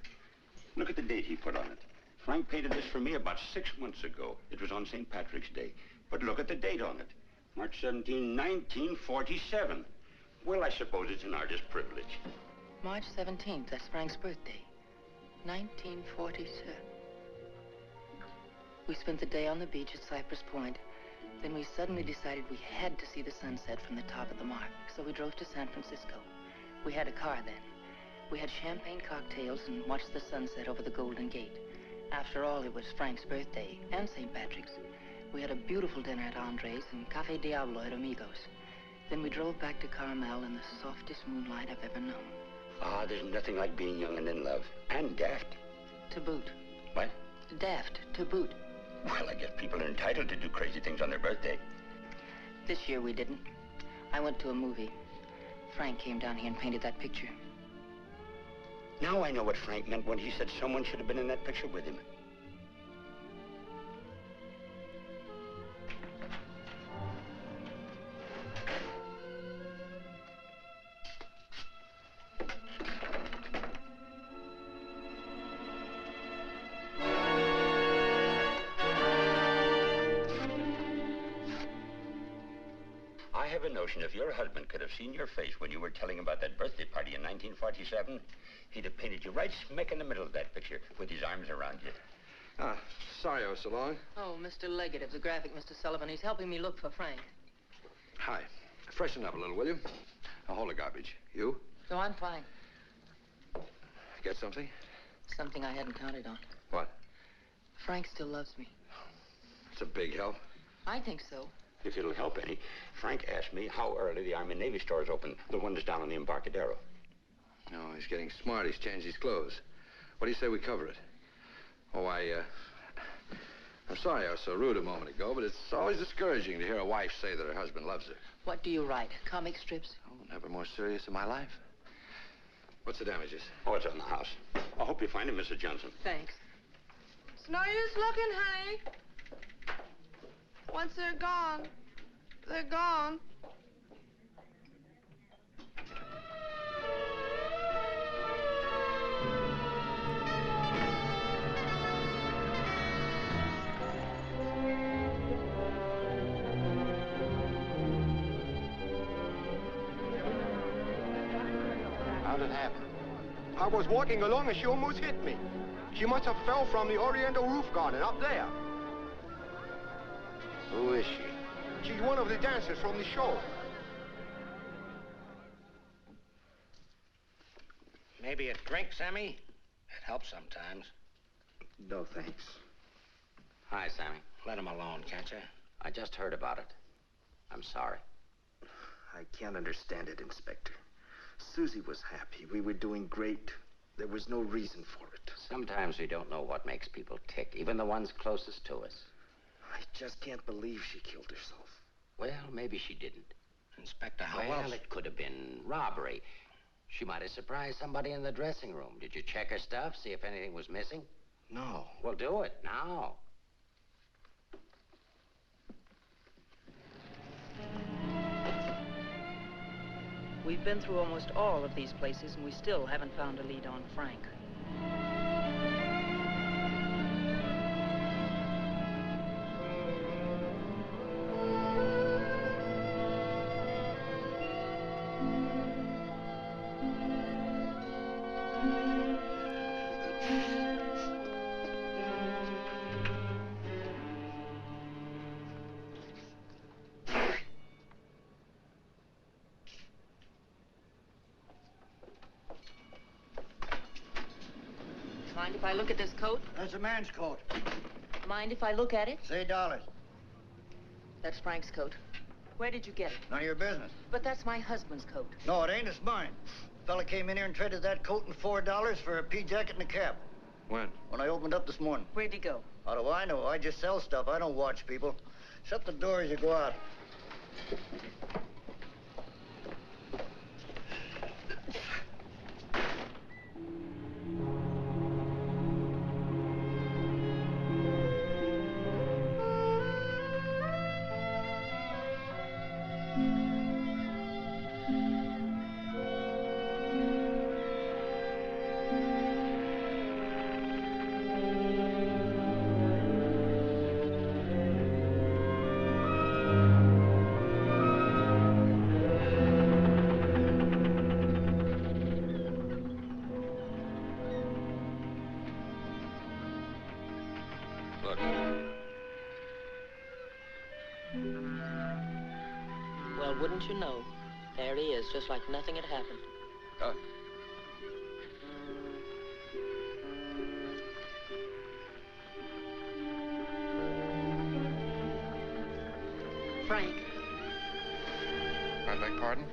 Speaker 15: Look at the date he put on it. Frank painted this for me about 6 months ago. It was on St. Patrick's Day. But look at the date on it. March 17, 1947. Well, I suppose it's an artist's privilege.
Speaker 7: March 17th, that's Frank's birthday. 1947. We spent the day on the beach at Cypress Point. Then we suddenly decided we had to see the sunset from the top of the mark. So we drove to San Francisco. We had a car then. We had champagne cocktails and watched the sunset over the Golden Gate. After all, it was Frank's birthday and St. Patrick's. We had a beautiful dinner at Andre's and Cafe Diablo at Amigos. Then we drove back to Carmel in the softest moonlight I've ever known.
Speaker 15: Ah, there's nothing like being young and in love. And daft.
Speaker 7: To boot.
Speaker 15: What?
Speaker 7: Daft, to boot.
Speaker 15: Well, I guess people are entitled to do crazy things on their birthday.
Speaker 7: This year we didn't. I went to a movie. Frank came down here and painted that picture.
Speaker 15: Now I know what Frank meant when he said someone should have been in that picture with him. I have a notion if your husband could have seen your face when you were telling about that birthday party in 1947, he'd have painted you right smack in the middle of that picture with his arms around you.
Speaker 9: Ah, sorry I was so long.
Speaker 7: Oh, Mr. Leggett of the graphic, Mr. Sullivan. He's helping me look for Frank.
Speaker 9: Hi. Freshen up a little, will you? Now, hold the garbage. You?
Speaker 7: No, I'm fine.
Speaker 9: Get something?
Speaker 7: Something I hadn't counted on.
Speaker 9: What?
Speaker 7: Frank still loves me.
Speaker 9: It's a big help.
Speaker 7: I think so.
Speaker 15: If it'll help any, Frank asked me how early the Army and Navy store is open, the one that's down on the Embarcadero.
Speaker 9: No, he's getting smart. He's changed his clothes. What do you say we cover it? Oh, I'm sorry I was so rude a moment ago, but it's always discouraging to hear a wife say that her husband loves her.
Speaker 7: What do you write? Comic strips?
Speaker 9: Oh, never more serious in my life. What's the damages?
Speaker 15: Oh, it's on the house. I hope you find him, Mrs. Johnson.
Speaker 7: Thanks.
Speaker 17: It's no use looking, honey. Once they're gone, they're gone.
Speaker 6: How'd it happen?
Speaker 4: I was walking along and she almost hit me. She must have fell from the Oriental roof garden up there.
Speaker 6: Who is she?
Speaker 4: She's one of the dancers from the show.
Speaker 12: Maybe a drink, Sammy? It helps sometimes.
Speaker 6: No, thanks.
Speaker 5: Hi, Sammy.
Speaker 12: Let him alone, can't you?
Speaker 5: I just heard about it. I'm sorry.
Speaker 18: I can't understand it, Inspector. Susie was happy. We were doing great. There was no reason for it.
Speaker 5: Sometimes we don't know what makes people tick, even the ones closest to us.
Speaker 18: I just can't believe she killed herself.
Speaker 5: Well, maybe she didn't.
Speaker 12: Inspector, how
Speaker 5: Well,
Speaker 12: else?
Speaker 5: it could have been robbery. She might have surprised somebody in the dressing room. Did you check her stuff, see if anything was missing?
Speaker 18: No.
Speaker 5: Well, do it now.
Speaker 7: We've been through almost all of these places, and we still haven't found a lead on Frank. Mind if I look at this coat?
Speaker 19: That's a man's coat.
Speaker 7: Mind if I look at it?
Speaker 19: Say dollars.
Speaker 7: That's Frank's coat. Where did you get it?
Speaker 19: None of your business.
Speaker 7: But that's my husband's coat.
Speaker 19: No, it ain't. It's mine. Fella came in here and traded that coat and $4 for a pea jacket and a cap.
Speaker 9: When?
Speaker 19: When I opened up this morning.
Speaker 7: Where'd he go?
Speaker 19: How do I know? I just sell stuff. I don't watch people. Shut the door as you go out.
Speaker 9: Look.
Speaker 7: Well, wouldn't you know? There he is, just like nothing had happened. Frank.
Speaker 9: I beg pardon?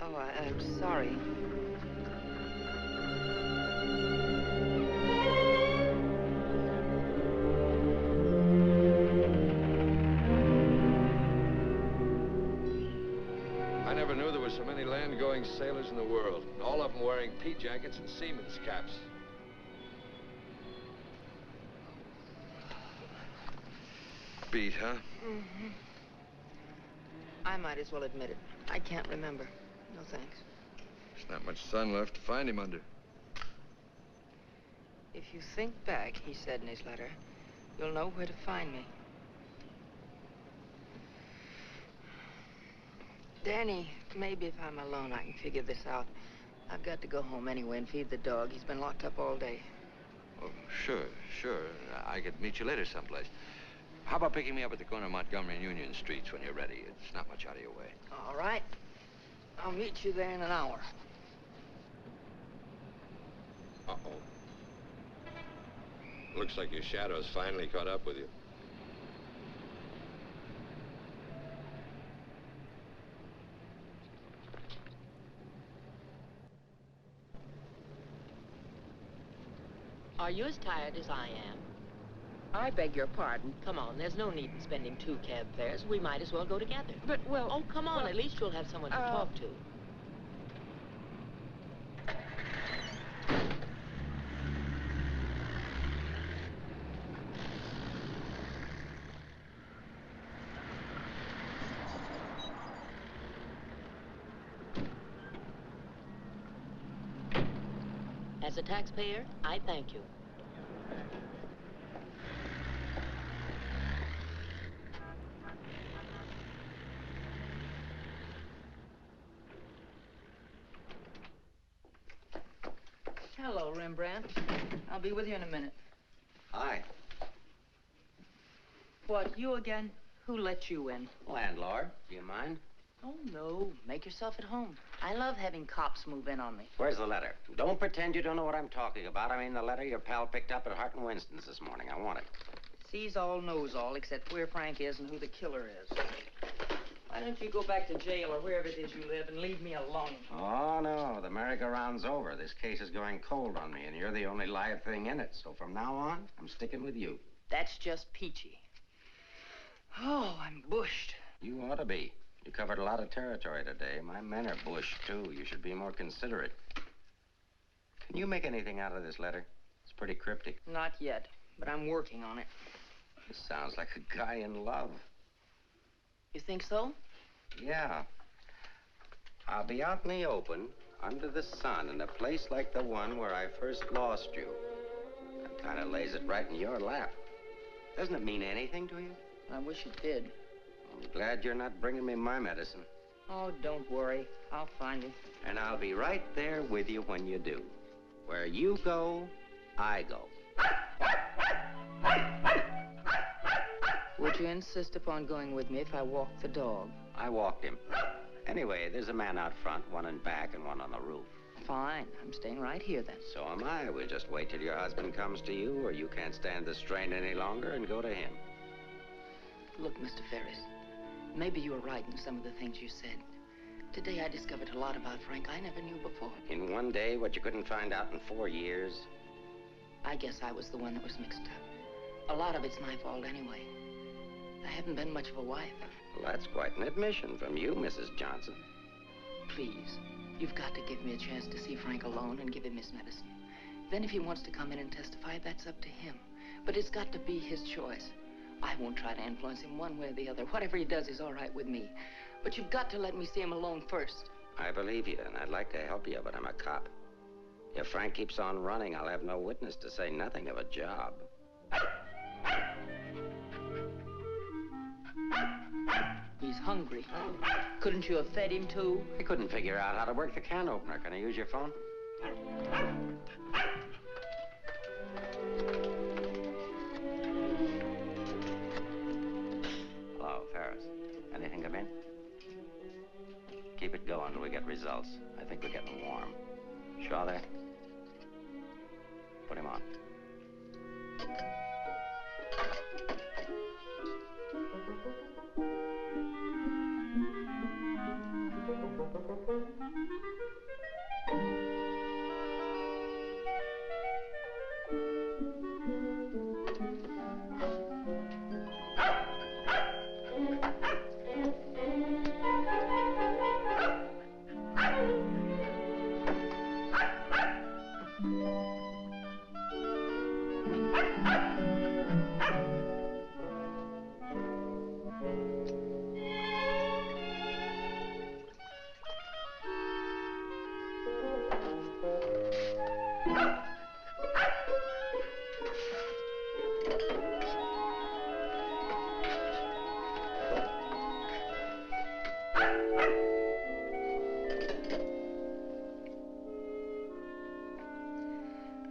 Speaker 7: Oh, I'm sorry.
Speaker 9: I never knew there were so many land-going sailors in the world. All of them wearing pea jackets and seamen's caps. Beat, huh?
Speaker 7: Mm-hmm. I might as well admit it. I can't remember. No thanks.
Speaker 9: There's not much sun left to find him under.
Speaker 7: If you think back, he said in his letter, you'll know where to find me. Danny, maybe if I'm alone, I can figure this out. I've got to go home anyway and feed the dog. He's been locked up all day.
Speaker 9: Oh, sure. I could meet you later someplace. How about picking me up at the corner of Montgomery and Union Streets when you're ready? It's not much out of your way.
Speaker 7: All right. I'll meet you there in an hour.
Speaker 9: Uh-oh. Looks like your shadow's finally caught up with you.
Speaker 20: Are you as tired as I am? I beg your pardon. Come on, there's no need in spending 2 cab fares. We might as well go together.
Speaker 17: But, well...
Speaker 20: Oh, come on. At least you'll have someone to talk to. As a taxpayer, I thank you. Hello, Rembrandt. I'll be with you in a minute.
Speaker 5: Hi.
Speaker 7: What, you again? Who let you in?
Speaker 5: Landlord, do you mind?
Speaker 7: Oh, no. Make yourself at home. I love having cops move in on me.
Speaker 5: Where's the letter? Don't pretend you don't know what I'm talking about. I mean the letter your pal picked up at Hart and Winston's this morning. I want it.
Speaker 7: Sees all, knows all, except where Frank is and who the killer is. Why don't you go back to jail or wherever it is you live and leave me alone?
Speaker 5: Oh, no. The merry-go-round's over. This case is going cold on me, and you're the only live thing in it. So from now on, I'm sticking with you.
Speaker 7: That's just peachy. Oh, I'm bushed.
Speaker 5: You ought to be. You covered a lot of territory today. My men are bushed, too. You should be more considerate. Can you make anything out of this letter? It's pretty cryptic.
Speaker 7: Not yet, but I'm working on it.
Speaker 5: This sounds like a guy in love.
Speaker 7: You think so?
Speaker 5: Yeah. I'll be out in the open, under the sun, in a place like the one where I first lost you. That kind of lays it right in your lap. Doesn't it mean anything to you?
Speaker 7: I wish it did.
Speaker 5: I'm glad you're not bringing me my medicine.
Speaker 7: Oh, don't worry. I'll find you.
Speaker 5: And I'll be right there with you when you do. Where you go, I go.
Speaker 7: Would you insist upon going with me if I walked the dog?
Speaker 5: I walked him. Anyway, there's a man out front, one in back and one on the roof.
Speaker 7: Fine. I'm staying right here, then.
Speaker 5: So am I. We'll just wait till your husband comes to you, or you can't stand the strain any longer, and go to him.
Speaker 7: Look, Mr. Ferris, maybe you were right in some of the things you said. Today I discovered a lot about Frank I never knew before.
Speaker 5: In one day, what you couldn't find out in 4 years?
Speaker 7: I guess I was the one that was mixed up. A lot of it's my fault anyway. I haven't been much of a wife.
Speaker 5: Well, that's quite an admission from you, Mrs. Johnson.
Speaker 7: Please, you've got to give me a chance to see Frank alone and give him his medicine. Then if he wants to come in and testify, that's up to him. But it's got to be his choice. I won't try to influence him one way or the other. Whatever he does is all right with me. But you've got to let me see him alone first.
Speaker 5: I believe you, and I'd like to help you, but I'm a cop. If Frank keeps on running, I'll have no witness to say nothing of a job.
Speaker 7: He's hungry. Couldn't you have fed him, too?
Speaker 5: I couldn't figure out how to work the can opener. Can I use your phone? Hello, Ferris. Anything come in? Keep it going until we get results. I think we're getting warm. Shaw there? Put him on.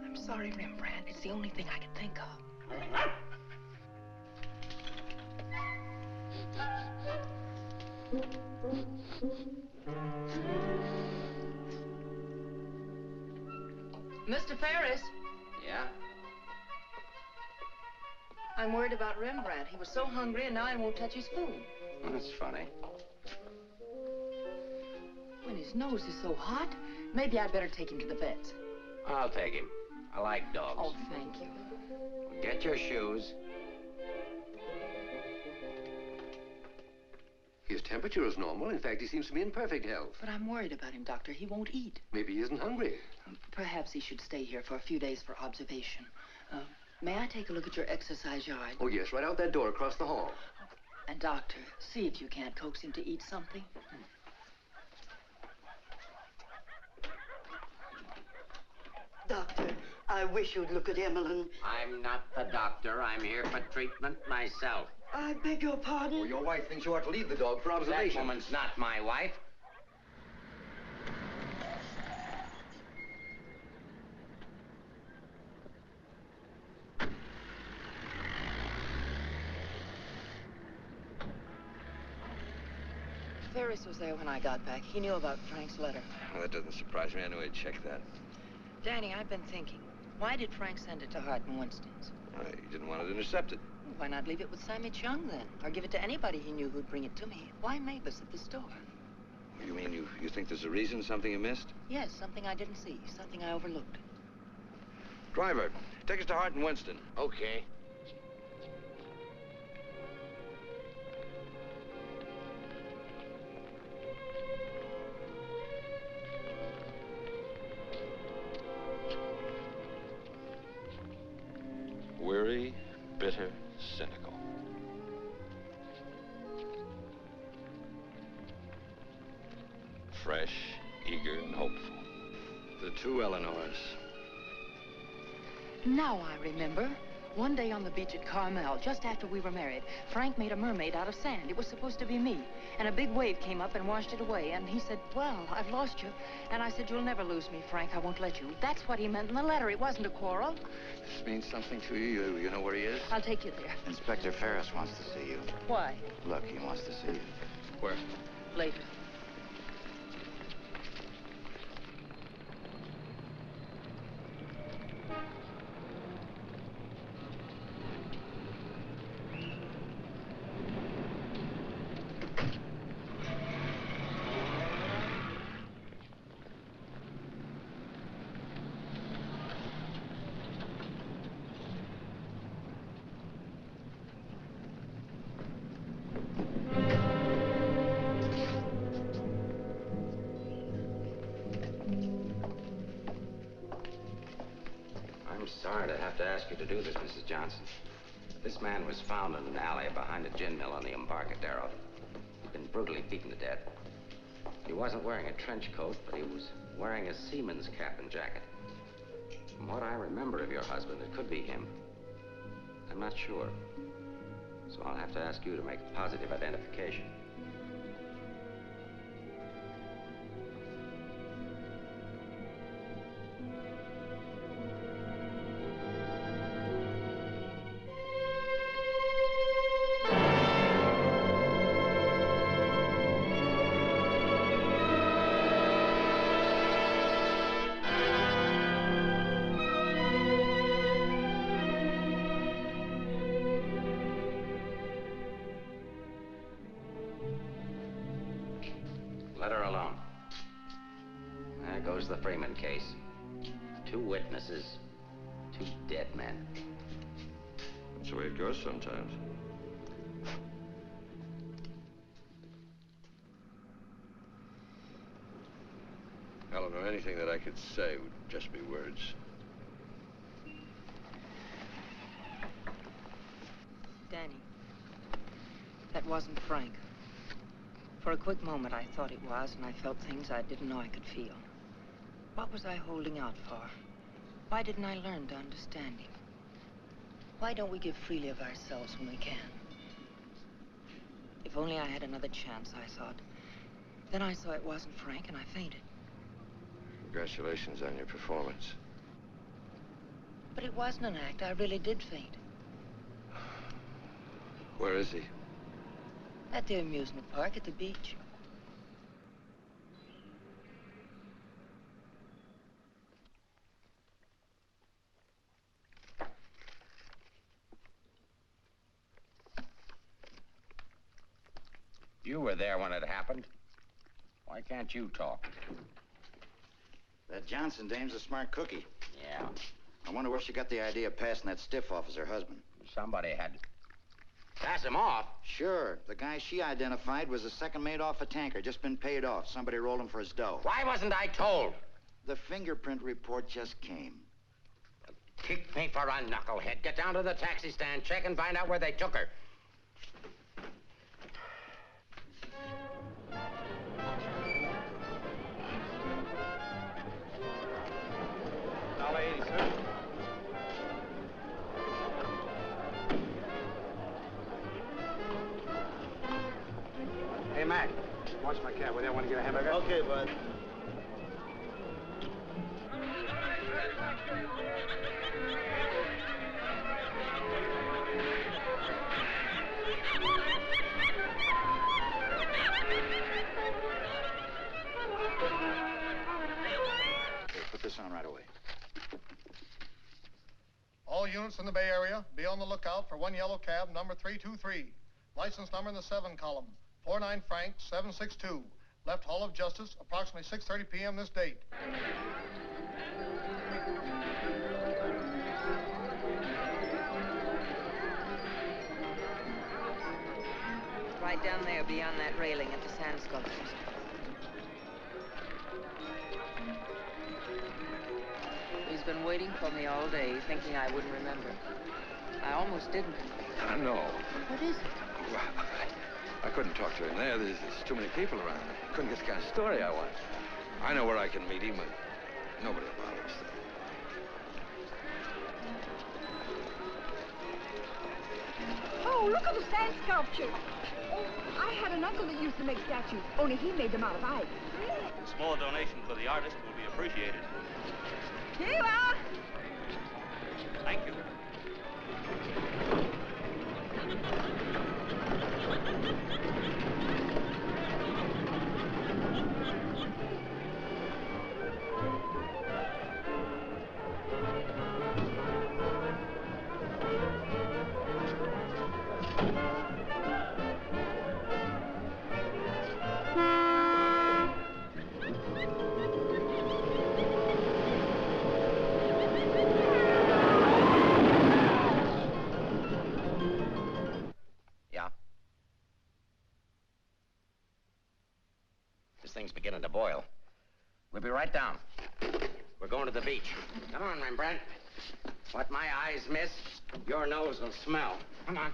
Speaker 7: I'm sorry, Rembrandt. It's the only thing I could think of. Mr. Ferris.
Speaker 5: Yeah?
Speaker 7: I'm worried about Rembrandt. He was so hungry and now he won't touch his food.
Speaker 5: That's funny.
Speaker 7: When his nose is so hot, maybe I'd better take him to the vets.
Speaker 5: I'll take him. I like dogs.
Speaker 7: Oh, thank you.
Speaker 5: Get your shoes.
Speaker 9: His temperature is normal. In fact, he seems to be in perfect health.
Speaker 7: But I'm worried about him, Doctor. He won't eat.
Speaker 9: Maybe he isn't hungry.
Speaker 7: Perhaps he should stay here for a few days for observation. May I take a look at your exercise yard?
Speaker 9: Oh, yes, right out that door across the hall.
Speaker 7: And, Doctor, see if you can't coax him to eat something.
Speaker 21: Doctor, I wish you'd look at Emmeline.
Speaker 5: I'm not the doctor. I'm here for treatment myself.
Speaker 21: I beg your pardon?
Speaker 9: Well, your wife thinks you ought to leave the dog for observation.
Speaker 5: That woman's not my wife.
Speaker 7: Ferris was there when I got back. He knew about Frank's letter.
Speaker 9: Well, that doesn't surprise me. I knew he'd check that.
Speaker 7: Danny, I've been thinking. Why did Frank send it to Hart and Winston's?
Speaker 9: He didn't want it intercepted.
Speaker 7: Why not leave it with Sammy Chung, then? Or give it to anybody he knew who'd bring it to me? Why Mavis at the store?
Speaker 9: You mean you think there's a reason, something you missed?
Speaker 7: Yes, something I didn't see, something I overlooked.
Speaker 9: Driver, take us to Hart and Winston.
Speaker 5: Okay.
Speaker 3: Weary, bitter, cynical. Fresh, eager, and hopeful.
Speaker 9: The two Eleanors.
Speaker 7: Now I remember. One day on the beach at Carmel, just after we were married, Frank made a mermaid out of sand. It was supposed to be me. And a big wave came up and washed it away. And he said, well, I've lost you. And I said, you'll never lose me, Frank. I won't let you. That's what he meant in the letter. It wasn't a quarrel.
Speaker 9: This means something to you. You know where he is?
Speaker 7: I'll take you there.
Speaker 6: Inspector Ferris wants to see you.
Speaker 7: Why?
Speaker 6: Look, he wants to see you.
Speaker 9: Where?
Speaker 7: Later.
Speaker 5: I'm sorry to have to ask you to do this, Mrs. Johnson. This man was found in an alley behind a gin mill on the Embarcadero. He'd been brutally beaten to death. He wasn't wearing a trench coat, but he was wearing a seaman's cap and jacket. From what I remember of your husband, it could be him. I'm not sure. So I'll have to ask you to make a positive identification. Let her alone. There goes the Freeman case. 2 witnesses, 2 dead men.
Speaker 9: That's the way it goes sometimes. Eleanor, anything that I could say would just be words.
Speaker 7: Danny, that wasn't Frank. For a quick moment, I thought it was, and I felt things I didn't know I could feel. What was I holding out for? Why didn't I learn to understand him? Why don't we give freely of ourselves when we can? If only I had another chance, I thought. Then I saw it wasn't Frank, and I fainted.
Speaker 9: Congratulations on your performance.
Speaker 7: But it wasn't an act. I really did faint.
Speaker 9: Where is he?
Speaker 7: At the amusement park at the beach.
Speaker 5: You were there when it happened. Why can't you talk?
Speaker 6: That Johnson dame's a smart cookie.
Speaker 5: Yeah.
Speaker 6: I wonder where she got the idea of passing that stiff off as her husband.
Speaker 5: Somebody had to pass him off.
Speaker 6: Sure. The guy she identified was a second mate off a tanker, just been paid off. Somebody rolled him for his dough.
Speaker 5: Why wasn't I told?
Speaker 6: The fingerprint report just came.
Speaker 5: Kick me for a knucklehead. Get down to the taxi stand, check and find out where they took her.
Speaker 10: $1.80, sir.
Speaker 1: Hey, Mac, watch my cab. Will you want to get a hamburger?
Speaker 19: Okay, bud.
Speaker 6: Okay, put this on right away.
Speaker 2: All units in the Bay Area, be on the lookout for one yellow cab, number 323. License number in the 7 column, 49 Frank 762. Left Hall of Justice, approximately 6:30 p.m. this date.
Speaker 7: Right down there beyond that railing at the sand sculptures. He's been waiting for me all day, thinking I wouldn't remember. I almost didn't.
Speaker 9: I know.
Speaker 7: What is it?
Speaker 9: Well, I couldn't talk to him there. There's too many people around. I couldn't get the kind of story I want. I know where I can meet him, but nobody will bother us.
Speaker 22: Oh, look at the sand sculpture. Oh, I had an uncle that used to make statues, only he made them out of ice.
Speaker 10: A small donation for the artist will be appreciated.
Speaker 22: Here you are.
Speaker 10: Thank you.
Speaker 5: This thing's beginning to boil. We'll be right down. We're going to the beach. Come on, Rembrandt. What my eyes miss, your nose will smell. Come on.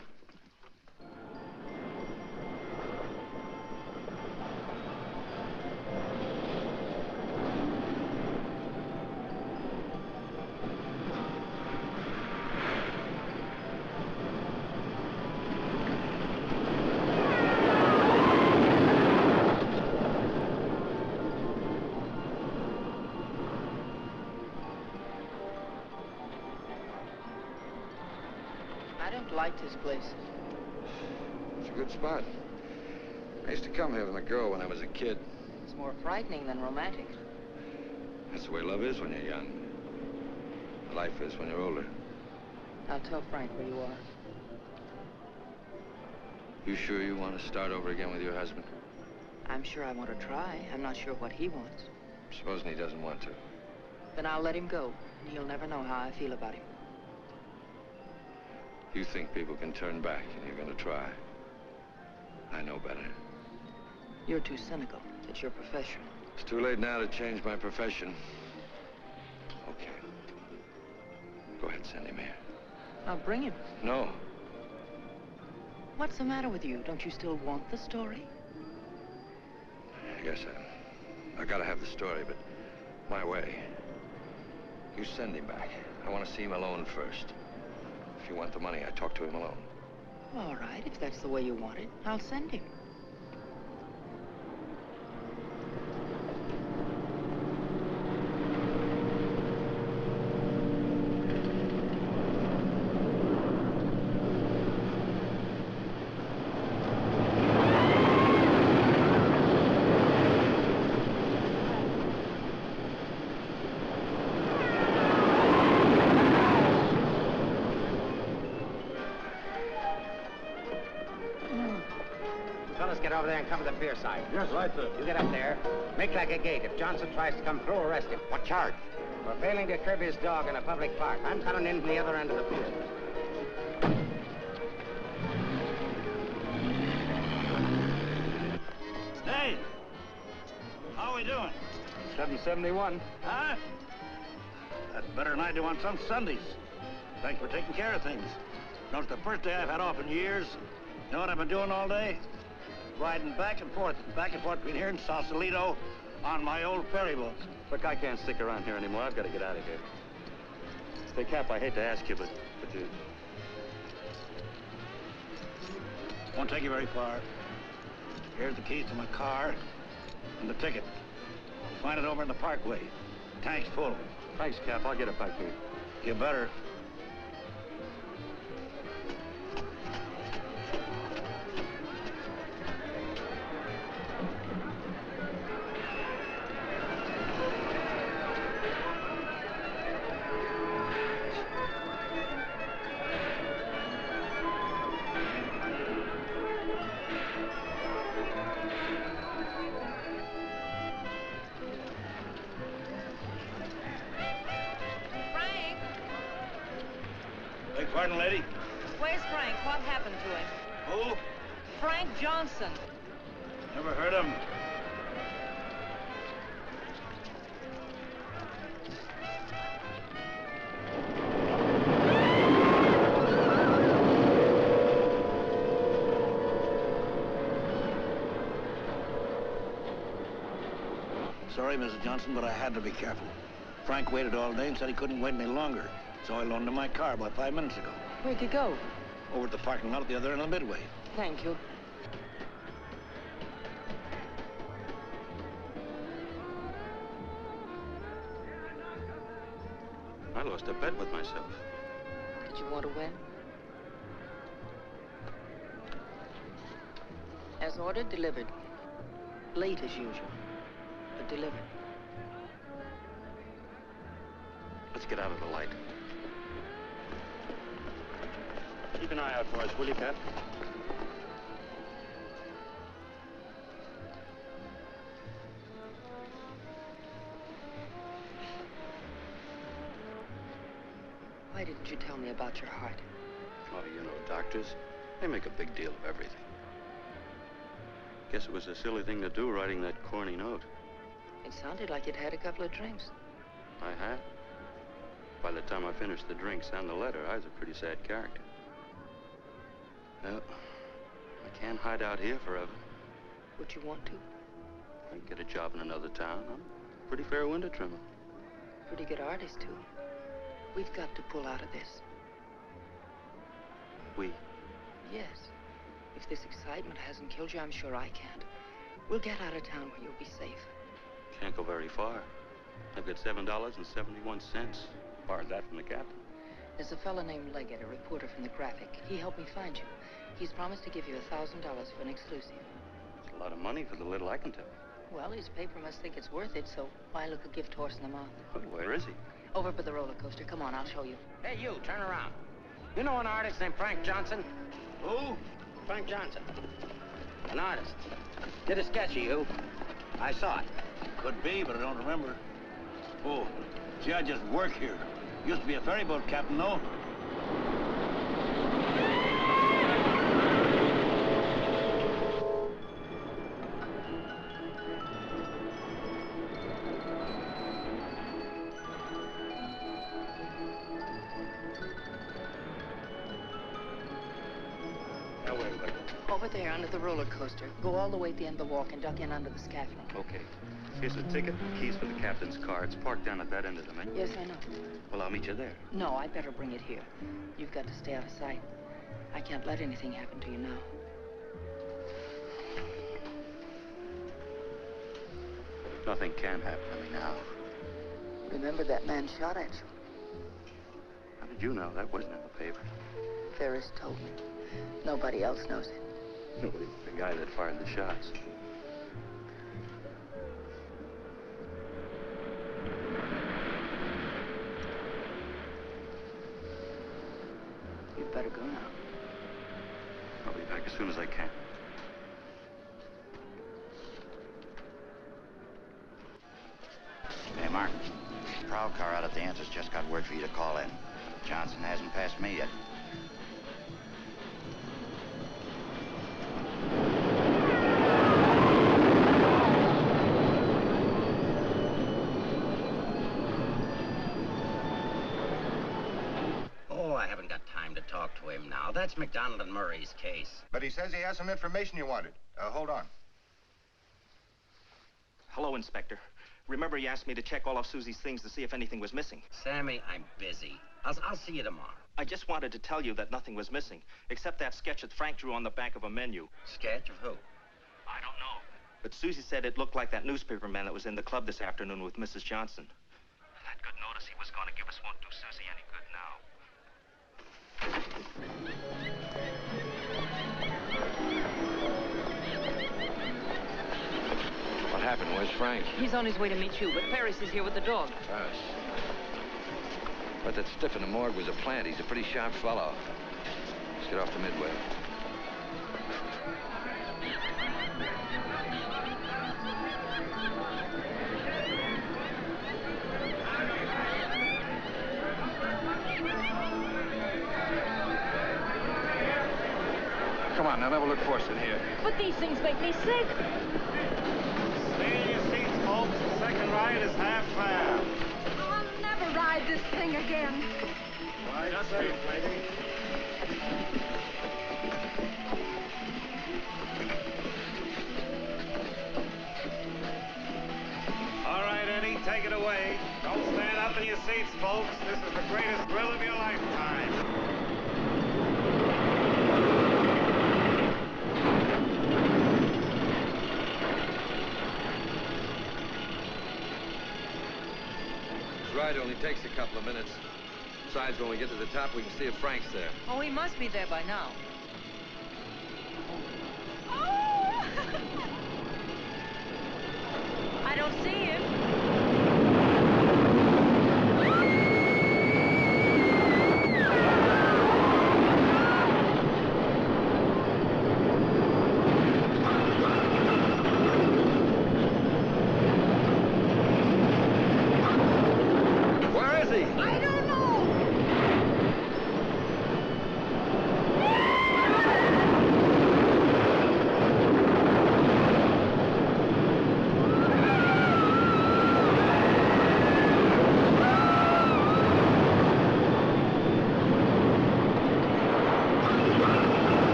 Speaker 7: I don't like this place.
Speaker 9: It's a good spot. I used to come here with my girl when I was a kid.
Speaker 7: It's more frightening than romantic.
Speaker 9: That's the way love is when you're young. Life is when you're older.
Speaker 7: I'll tell Frank where you are.
Speaker 9: You sure you want to start over again with your husband?
Speaker 7: I'm sure I want to try. I'm not sure what he wants.
Speaker 9: Supposing he doesn't want to.
Speaker 7: Then I'll let him go. He'll never know how I feel about him.
Speaker 9: You think people can turn back and you're going to try. I know better.
Speaker 7: You're too cynical. It's your profession.
Speaker 9: It's too late now to change my profession. Okay. Go ahead, send him here.
Speaker 7: I'll bring him.
Speaker 9: No.
Speaker 7: What's the matter with you? Don't you still want the story?
Speaker 9: I guess I gotta have the story, but my way. You send him back. I want to see him alone first. If you want the money, I talk to him alone.
Speaker 7: All right, if that's the way you want it, I'll send him.
Speaker 5: there and cover the pier side.
Speaker 16: Yes, right, sir.
Speaker 5: You get up there. Make like a gate. If Johnson tries to come through, arrest him.
Speaker 6: What charge?
Speaker 5: For failing to curb his dog in a public park. I'm coming in from the other end of the pier.
Speaker 11: Hey! How are we doing?
Speaker 9: 771.
Speaker 11: Huh? That's better than I do on some Sundays. Thanks for taking care of things. You know, it's the first day I've had off in years. You know what I've been doing all day? Riding back and forth between here and Sausalito on my old ferry boat.
Speaker 3: Look, I can't stick around here anymore. I've got to get out of here. Say, Cap, I hate to ask you, but you...
Speaker 11: Won't take you very far. Here's the keys to my car and the ticket. Find it over in the parkway. Tank's full.
Speaker 3: Thanks, Cap. I'll get it back to you.
Speaker 11: You better. Beg pardon, lady?
Speaker 13: Where's Frank? What happened to him?
Speaker 11: Who?
Speaker 13: Frank Johnson.
Speaker 11: Never heard of him. Sorry, Mrs. Johnson, but I had to be careful. Frank waited all day and said he couldn't wait any longer. So I loaned him my car about 5 minutes ago.
Speaker 13: Where'd you go?
Speaker 11: Over at the parking lot at the other end of the Midway.
Speaker 13: Thank you.
Speaker 3: I lost a bet with myself.
Speaker 13: Did you want to win? As ordered, delivered. Late as usual, but delivered.
Speaker 3: Let's get out of the light. Keep an eye out for us, will you, Cap?
Speaker 13: Why didn't you tell me about your heart?
Speaker 3: Oh, you know, doctors, they make a big deal of everything. Guess it was a silly thing to do, writing that corny note.
Speaker 13: It sounded like you'd had a couple of drinks.
Speaker 3: I had. By the time I finished the drinks and the letter, I was a pretty sad character. Well, I can't hide out here forever.
Speaker 13: Would you want to?
Speaker 3: I can get a job in another town. I'm a pretty fair window trimmer.
Speaker 13: Pretty good artist, too. We've got to pull out of this.
Speaker 3: We?
Speaker 13: Yes. If this excitement hasn't killed you, I'm sure I can't. We'll get out of town where you'll be safe.
Speaker 3: Can't go very far. I've got $7.71. Borrowed that from the captain.
Speaker 13: There's a fellow named Leggett, a reporter from the Graphic. He helped me find you. He's promised to give you $1,000 for an exclusive.
Speaker 3: It's a lot of money for the little I can tell.
Speaker 13: Well, his paper must think it's worth it, so why look a gift horse in the mouth?
Speaker 3: Well, where is he?
Speaker 13: Over by the roller coaster. Come on, I'll show you.
Speaker 5: Hey, you, turn around. You know an artist named Frank Johnson?
Speaker 11: Who?
Speaker 5: Frank Johnson. An artist. Did a sketch of you. I saw it.
Speaker 11: Could be, but I don't remember. Oh, gee, I just work here. Used to be a ferry boat captain, though.
Speaker 3: Now, where do I go?
Speaker 13: Over there, under the roller coaster. Go all the way at the end of the walk and duck in under the scaffolding.
Speaker 3: Okay. Here's the ticket and keys for the captain's car. It's parked down at that end of the main.
Speaker 13: Yes, I know.
Speaker 3: Well, I'll meet you there.
Speaker 13: No, I'd better bring it here. You've got to stay out of sight. I can't let anything happen to you now.
Speaker 3: Nothing can happen to me now.
Speaker 13: Remember that man shot at you?
Speaker 3: How did you know? That wasn't in the paper.
Speaker 13: Ferris told me. Nobody else knows it.
Speaker 3: No, the guy that fired the shots.
Speaker 13: You'd better go now.
Speaker 3: I'll be back as soon as I can.
Speaker 6: out at the answers just got word for you to call in. Johnson hasn't passed me yet.
Speaker 5: Oh, I haven't got time to talk to him now. That's McDonald and Murray's case.
Speaker 4: But he says he has some information you wanted. Hold on.
Speaker 8: Hello, Inspector. Remember you asked me to check all of Susie's things to see if anything was missing?
Speaker 5: Sammy, I'm busy. I'll see you tomorrow.
Speaker 8: I just wanted to tell you that nothing was missing, except that sketch that Frank drew on the back of a menu.
Speaker 5: Sketch of who?
Speaker 8: I don't know. But Susie said it looked like that newspaper man that was in the club this afternoon with Mrs. Johnson. That good notice he was going to give us won't do Susie any good now.
Speaker 9: What happened? Where's Frank?
Speaker 13: He's on his way to meet you, but Ferris is here with the dog.
Speaker 9: Ferris. But that stiff in the morgue was a plant. He's a pretty sharp fellow. Let's get off to Midway. Come on, now, never look for us in here.
Speaker 22: But these things make me sick.
Speaker 11: Stay in your seats, folks. The second ride is half fare.
Speaker 22: I'll never ride this thing again.
Speaker 11: Right, just safe, lady. All right, Eddie, take it away. Don't stand up in your seats, folks. This is the greatest thrill of your lifetime.
Speaker 9: Ride only takes a couple of minutes. Besides, when we get to the top, we can see if Frank's there.
Speaker 13: Oh, he must be there by now. I don't see him.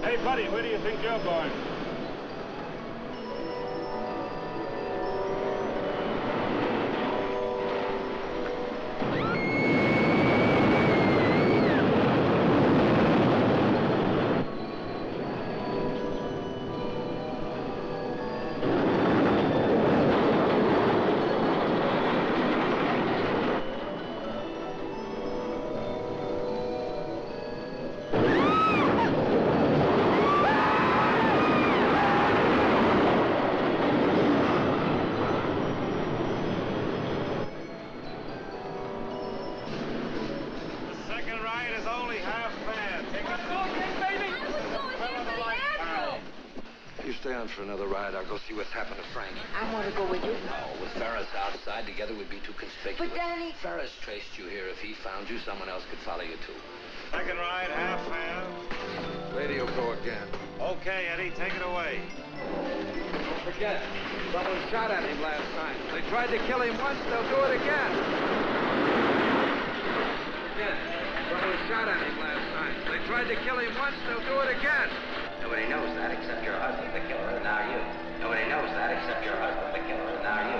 Speaker 11: Hey, buddy, where do you think you're going?
Speaker 9: For another ride, I'll go see what's happened to Frank.
Speaker 13: I want to go with you.
Speaker 9: No, with Ferris outside together, we'd be too conspicuous.
Speaker 13: But, Danny...
Speaker 9: Ferris traced you here. If he found you, someone else could follow you, too.
Speaker 11: Second ride, half fare.
Speaker 9: Lady will go again.
Speaker 11: Okay, Eddie, take it away.
Speaker 9: Don't forget, someone shot at him last night. They tried to kill him once, they'll do it again. Again, someone shot at him last night. They tried to kill him once, they'll do it again.
Speaker 5: Nobody knows that except your husband, the killer, and now you. Nobody knows that except your husband, the killer, and now you.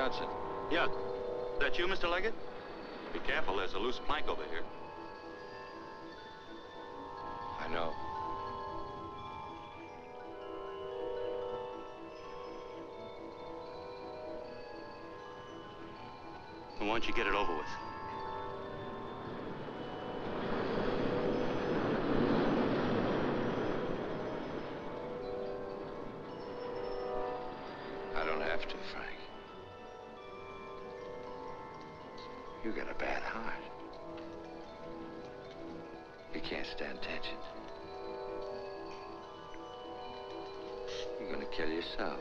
Speaker 9: Johnson.
Speaker 3: Yeah. That you, Mr. Leggett? Be careful, there's a loose plank over here.
Speaker 9: I know.
Speaker 3: Why don't you get it over with?
Speaker 9: I don't have to, Frank. You got a bad heart. You can't stand tension. You're gonna kill yourself.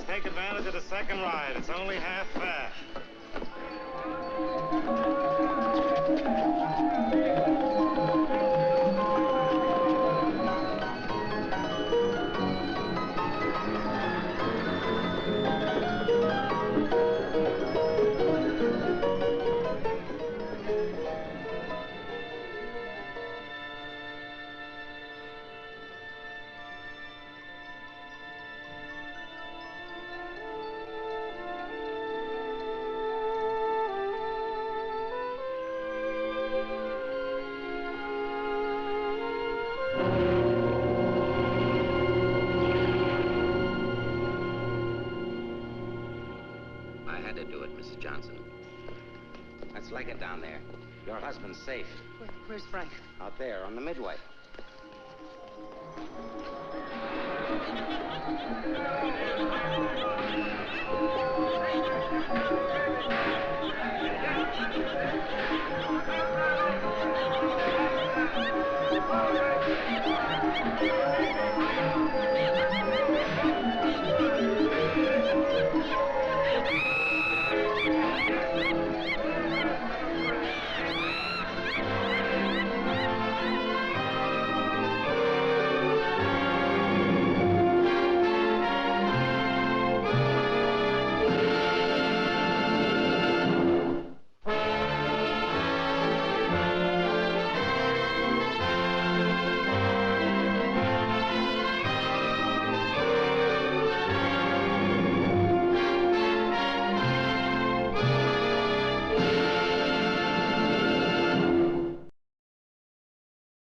Speaker 14: Take advantage of the second ride. It's only half fare.
Speaker 5: Leggett down there. Your husband's safe.
Speaker 13: Where's Frank?
Speaker 5: Out there, on the midway.